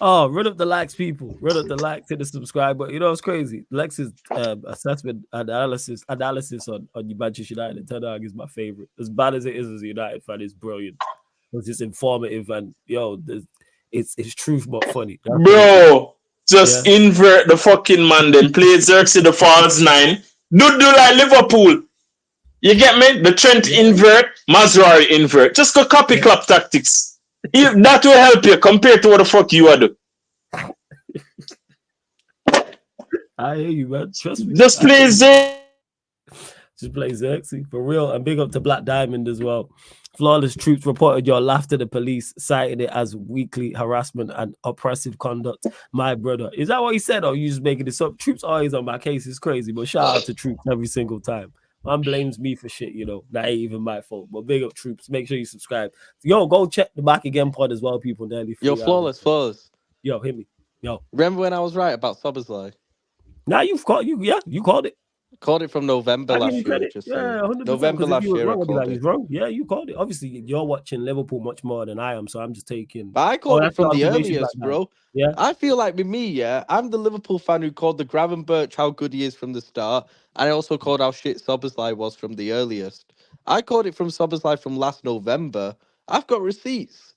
Oh, run up the likes, people. Run up the likes, hit the subscribe. But you know what's crazy? Lex's assessment analysis on Manchester United. Ten Hag is my favorite. As bad as it is as a United fan, it's brilliant. It's just informative and it's truth but funny. Bro, just invert the fucking man. Then play Xerxes the false 9. Do like Liverpool. You get me? The Trent invert, Mazraoui invert. Just go copy clap tactics. That will help you compared to what the fuck you are doing. I hear you, man. Trust me. Just play Xerxes. Just play Xerxes for real. And big up to Black Diamond as well. Flawless Troops reported your laugh to the police, cited it as weekly harassment and oppressive conduct. My brother. Is that what he said? Or are you just making this up? Troops always on my case. It's crazy. But shout out to Troops every single time. Man blames me for shit, That ain't even my fault. But big up, Troops. Make sure you subscribe. Yo, go check the Back Again pod as well, people. Yo, flawless. Yo, hit me. Yo. Remember when I was right about Szoboszlai? Now you called it. Called it from November last year. November last year. I called it. Wrong. Yeah, you called it. Obviously, you're watching Liverpool much more than I am, so I'm just taking. But I called it from the earliest, bro. Yeah. I feel like with me, I'm the Liverpool fan who called the Gravenberch how good he is from the start, and I also called how shit Szoboszlai was from the earliest. I called it from Szoboszlai from last November. I've got receipts.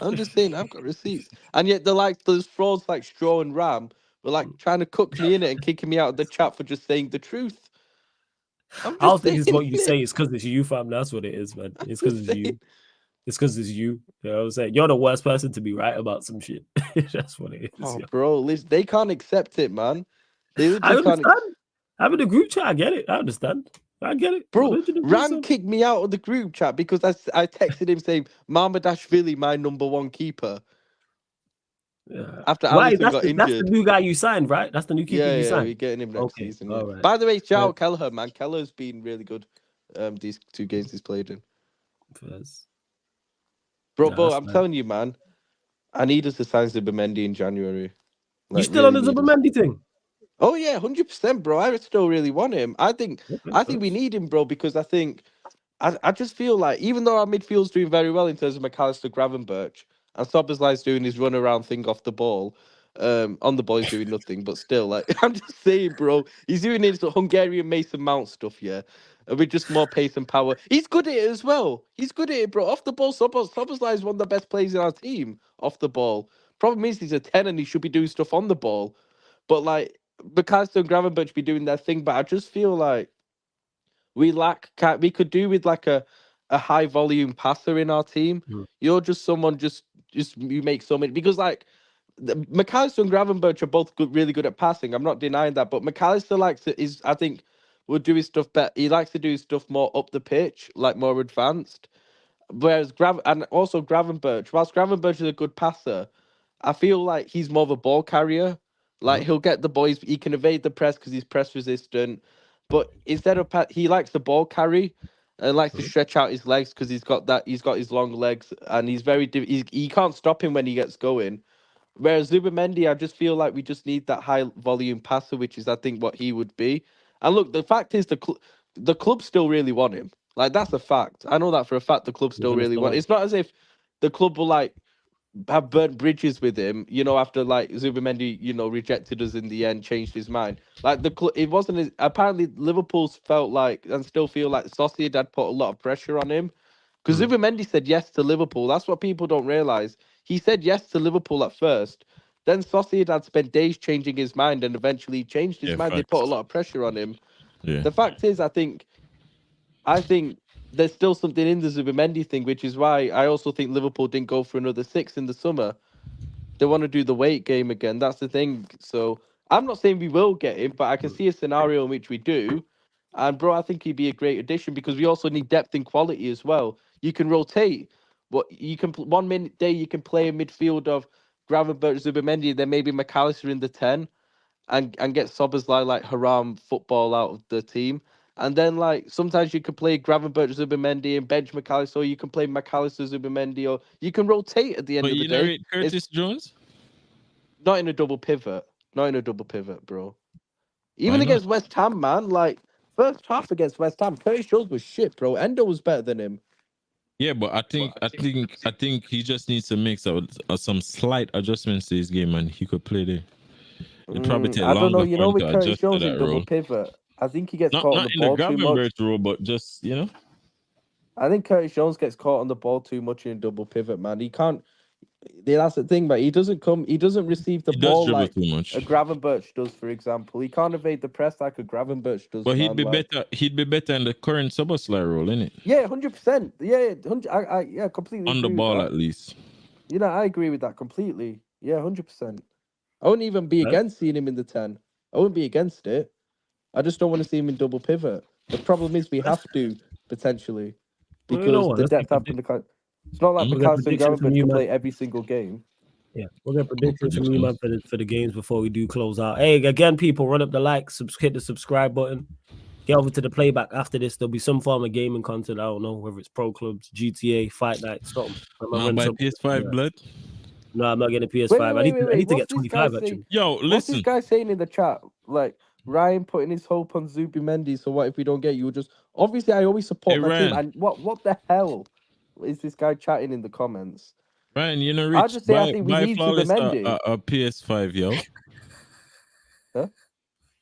I'm just saying, I've got receipts, and yet those frauds like Straw and Ram were trying to cook me in it and kicking me out of the chat for just saying the truth. I don't think it's what you say. It's because it's you, fam. That's what it is, man. It's because it's you. It's because it's you. You know what I'm saying? You're the worst person to be right about some shit. That's what it is. Oh, bro, they can't accept it, man. I understand. I'm in the group chat. I get it. I understand. I get it. Bro, Ran kicked me out of the group chat because I texted him saying, Mamadashvili, my number one keeper. Yeah. After Alisson got injured. That's the new guy you signed, right? That's the new keeper you signed. We're getting him next season. All right. By the way, shout out Kelleher, man. Kelleher's been really good these 2 games he's played in. Bro, I'm telling you, man. I need us to sign Zubimendi in January. You still on the Zubimendi thing? Oh yeah, 100%, bro. I still really want him. I think we need him, bro, because I just feel like even though our midfield's doing very well in terms of McAllister, Gravenberch, and Szoboszlai's doing his run around thing off the ball. On the ball, he's doing nothing, but still, I'm just saying, bro, he's doing his Hungarian Mason Mount stuff, yeah, with just more pace and power. He's good at it as well. He's good at it, bro. Off the ball, Szoboszlai is one of the best players in our team off the ball. Problem is, he's a 10 and he should be doing stuff on the ball. But McAllister and Gravenberch be doing their thing, but I just feel like we could do with a high volume passer in our team. You're just someone you make so many because McAllister and Gravenberch are both really good at passing. I'm not denying that, but McAllister I think, will do his stuff better. He likes to do his stuff more up the pitch, like more advanced. Whereas Gravenberch, whilst Gravenberch is a good passer, I feel like he's more of a ball carrier. Like he'll get the boys, he can evade the press because he's press resistant. But instead of he likes the ball carry and likes to stretch out his legs because he's got his long legs and he's he can't stop him when he gets going. Whereas Zubimendi, I just feel like we just need that high volume passer, which is I think what he would be. And look, the fact is the club still really want him. Like that's a fact. I know that for a fact. The club still really want. It's not as if the club will like have burnt bridges with him, after like Zubimendi, rejected us in the end, changed his mind. Like it wasn't apparently Liverpool's felt like and still feel like Sociedad put a lot of pressure on him because Zubimendi said yes to Liverpool. That's what people don't realize. He said yes to Liverpool at first. Then Sociedad spent days changing his mind and eventually changed his mind. Facts. They put a lot of pressure on him. Yeah. The fact is, I think there's still something in the Zubimendi thing, which is why I also think Liverpool didn't go for another 6 in the summer. They want to do the weight game again. That's the thing. So I'm not saying we will get him, but I can see a scenario in which we do. And bro, I think he'd be a great addition because we also need depth and quality as well. You can rotate. You can 1 minute day you can play a midfield of Gravenberch, Zubimendi, then maybe McAllister in the 10, and get Szoboszlai like haram football out of the team. And then, like, sometimes you can play Gravenberch, Zubimendi, and bench McAllister, or you can play McAllister, Zubimendi, or you can rotate at the end of the day. Curtis Jones? Not in a double pivot. Not in a double pivot, bro. Even against West Ham, man. Like, first half against West Ham, Curtis Jones was shit, bro. Endo was better than him. Yeah, but I think he just needs to make some slight adjustments to his game, and he could play there. It probably take longer. I don't know. You know, with to Curtis adjust Jones to that in double role. pivot, I think he gets caught on the ball too much. Not in the Gravenberch role, but just I think Curtis Jones gets caught on the ball too much in double pivot, man. He can't. That's the thing, but he doesn't receive the ball like a Gravenberch does, for example. He can't evade the press like a Gravenberch does. But he'd be better. He'd be better in the current Szoboszlai role, innit? Yeah, 100%. Yeah, 100. I completely on the ball at least. I agree with that completely. Yeah, 100%. I wouldn't even be against seeing him in the 10. I wouldn't be against it. I just don't want to see him in double pivot. The problem is we have to potentially because the depth up in the. It's not like McAllister and Gravenberch can play every single game. Yeah, we'll get predictions from you, man, for the games before we do close out. Hey, again, people, run up the like, hit the subscribe button. Get over to the playback after this. There'll be some form of gaming content. I don't know whether it's pro clubs, GTA, Fight Night, something. Not by PS5, blood. No, I'm not getting a PS5. I need to get 25 actually. Yo, listen. What's this guy saying in the chat? Like Ryan putting his hope on Zubimendi. So what if we don't get you? Just obviously, I always support my team. And what the hell is this guy chatting in the comments? Ryan, Rich, I'll just say I think we need Zubimendi. A PS5, yo. Huh?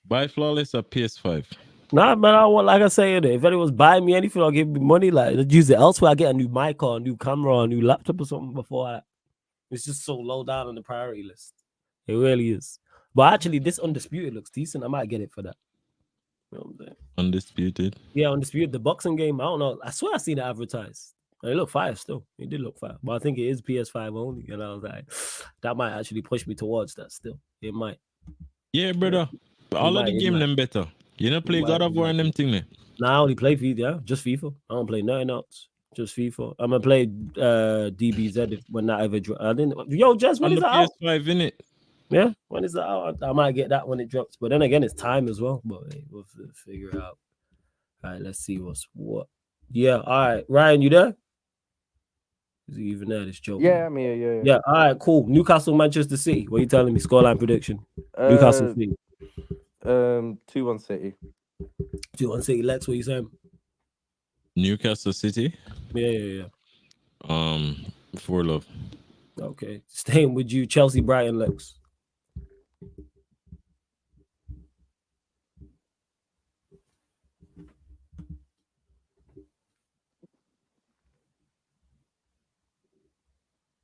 Buy Flawless a PS5. Nah, man, I want, like I say, if anyone's buying me anything, I'll give me money. Like, let's use it elsewhere. I get a new mic or a new camera or a new laptop or something before it's just so low down on the priority list. It really is. But actually, this Undisputed looks decent. I might get it for that. You know what I'm saying? Undisputed? Yeah, Undisputed. The boxing game, I don't know. I swear I seen it advertised. It looked fire still. It did look fire. But I think it is PS5 only. And I was like, that might actually push me towards that still. It might. Yeah, brother. All of the game them better. You don't play God of War and them thing there? Nah, I only play FIFA, yeah. Just FIFA. I don't play nothing else. Just FIFA. I'm gonna play DBZ when that ever drops. I didn't. Yo, Jess, when is that out? PS5, innit? Yeah, when is that out? I might get that when it drops. But then again, it's time as well. But hey, we'll figure it out. All right, let's see what's what. Yeah, all right. Ryan, you there? Is he even there? This joke. Yeah, I'm here. Yeah, all right, cool. Newcastle, Manchester City. What are you telling me? Scoreline prediction. Newcastle City. 2-1 City. 2-1 City. Lex, what are you saying? Newcastle City? Yeah. 4-0. Okay. Staying with you, Chelsea, Brighton, Lex.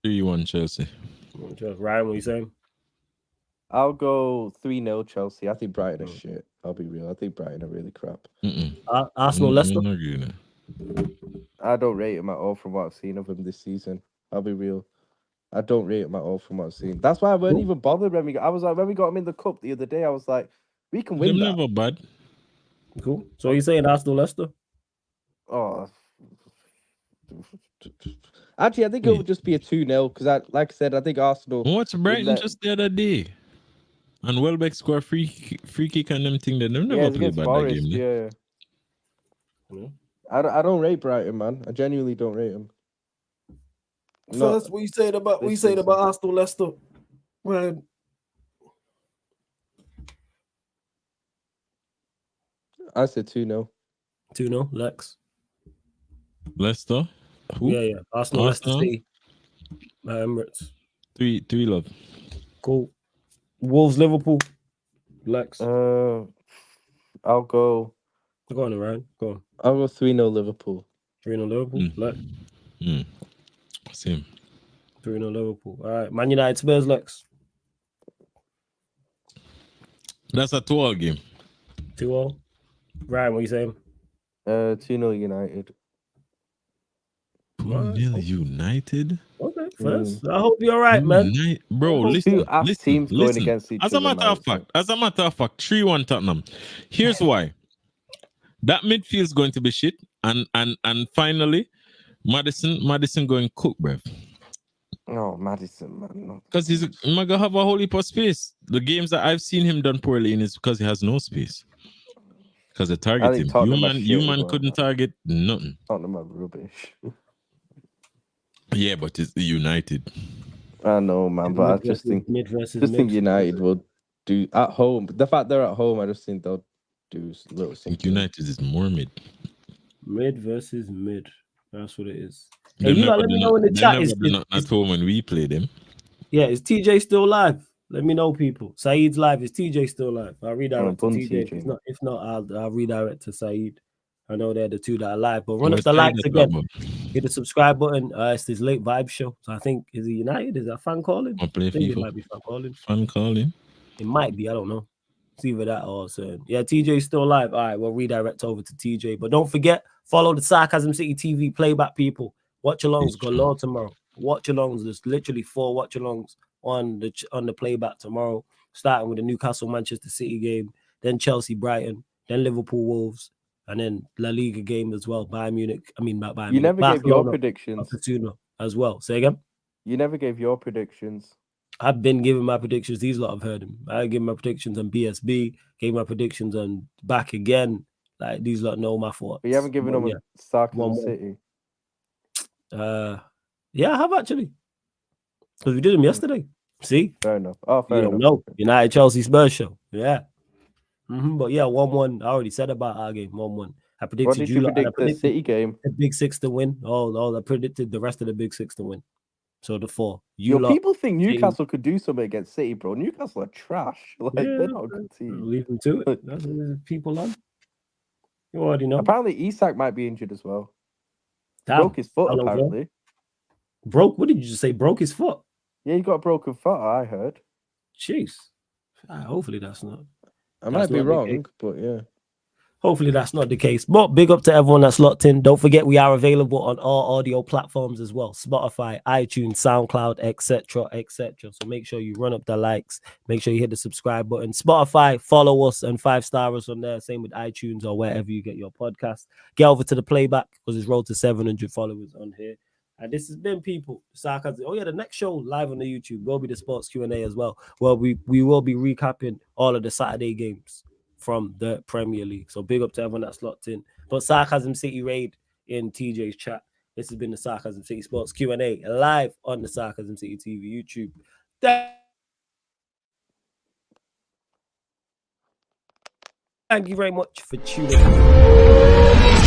You won Chelsea. Ryan, what are you saying? I'll go 3-0 Chelsea. I think Brighton are shit. I'll be real. I think Brighton are really crap. Arsenal, Leicester. I don't rate them at all from what I've seen of them this season. I'll be real. I don't rate him at all from what I've seen. That's why I weren't even bothered when we got. I was like, when we got him in the cup the other day, I was like, we can win Them that. never bad. Cool. So you're saying Arsenal Leicester? Oh. Actually, I think it would just be a 2-0 because, like I said, I think Arsenal. Watch Brighton just the other day, and Welbeck score free kick and them thing. They never play bad that game. Yeah. I don't rate Brighton, man. I genuinely don't rate him. First, what you saying about Arsenal Leicester? Well, I said 2-0. 2-0, Lex. Leicester. Who? Yeah. Arsenal Leicester City. Emirates. 3 love. Cool. Wolves Liverpool. Lex. I'll go. Go on, Ryan. Go on. I'll go 3-0 Liverpool. 3-0 Liverpool. Lex. Same. 3-0 Liverpool. All right. Man United Spurs, Lex. That's a 2-all game. 2-0. Ryan, what you saying? 2-0 United. 2-0 United. Okay, first. I hope you're all right, man. Bro, listen. Teams going against each As other. a matter of fact, 3-1 Tottenham. Here's why. That midfield is going to be shit, and finally, Madison going cook, bruv. Oh, Madison, man. Because he's gonna have a whole heap of space. The games that I've seen him done poorly in is because he has no space. Because they target him. You man couldn't target nothing. Tottenham are rubbish. Yeah, but it's United. I know, man, but I just think United will do at home. The fact they're at home, I just think they'll do little I think United is more mid. Mid versus mid. That's what it is. Hey, you let me know in the chat. At home when we play them. Yeah, is TJ still live? Let me know, people. Saeed's live. Is TJ still live? I'll redirect to TJ. If not, I'll redirect to Saeed. I know they're the two that are live. But run up the likes again. Hit the subscribe button. It's this late vibe show. So I think, is it United? Is that fan calling? I think it might be fan calling. Fan calling? It might be. I don't know. It's either that or certain. Yeah, TJ's still live. All right, we'll redirect over to TJ. But don't forget, follow the Sarcasm City TV playback, people. Watch alongs galore tomorrow. Watch alongs. There's literally 4 watch alongs on the playback tomorrow, starting with the Newcastle Manchester City game, then Chelsea Brighton, then Liverpool Wolves, and then La Liga game as well. Bayern Munich. You never gave your predictions as well. Say again. You never gave your predictions. I've been giving my predictions. These lot have heard him. I gave my predictions on BSB, gave my predictions on Back Again. Like, these lot know my thoughts. But you haven't given them a Sarcasm City. Yeah, I have actually. Because we did them yesterday. See? Fair enough. Oh, fair enough. No, United Chelsea Spurs show. Yeah. But yeah, 1-1. I already said about our game. 1-1. I predicted what did you predict the City game? The Big Six to win. I predicted the rest of the Big Six to win. So the 4. People think Newcastle could do something against City, bro. Newcastle are trash. They're not a good team. Leave them to it. That's what people on. You already know. Apparently, Isak might be injured as well. Damn. Broke his foot, apparently. Broke? What did you just say? Broke his foot? Yeah, he got a broken foot, I heard. Jeez. Hopefully that's not. I might be wrong, but yeah. Hopefully that's not the case. But big up to everyone that's locked in. Don't forget we are available on all audio platforms as well. Spotify, iTunes, SoundCloud, etc., etc. So make sure you run up the likes. Make sure you hit the subscribe button. Spotify, follow us and 5-star us on there. Same with iTunes or wherever you get your podcast. Get over to the playback because it's road to 700 followers on here. And this has been people. Sarcasm. Oh yeah, the next show live on the YouTube will be the sports Q&A as well. Well, we will be recapping all of the Saturday games from the Premier League. So big up to everyone that's locked in. But Sarcasm City raid in TJ's chat. This has been the Sarcasm City Sports Q&A live on the Sarcasm City TV YouTube. Thank you very much for tuning in.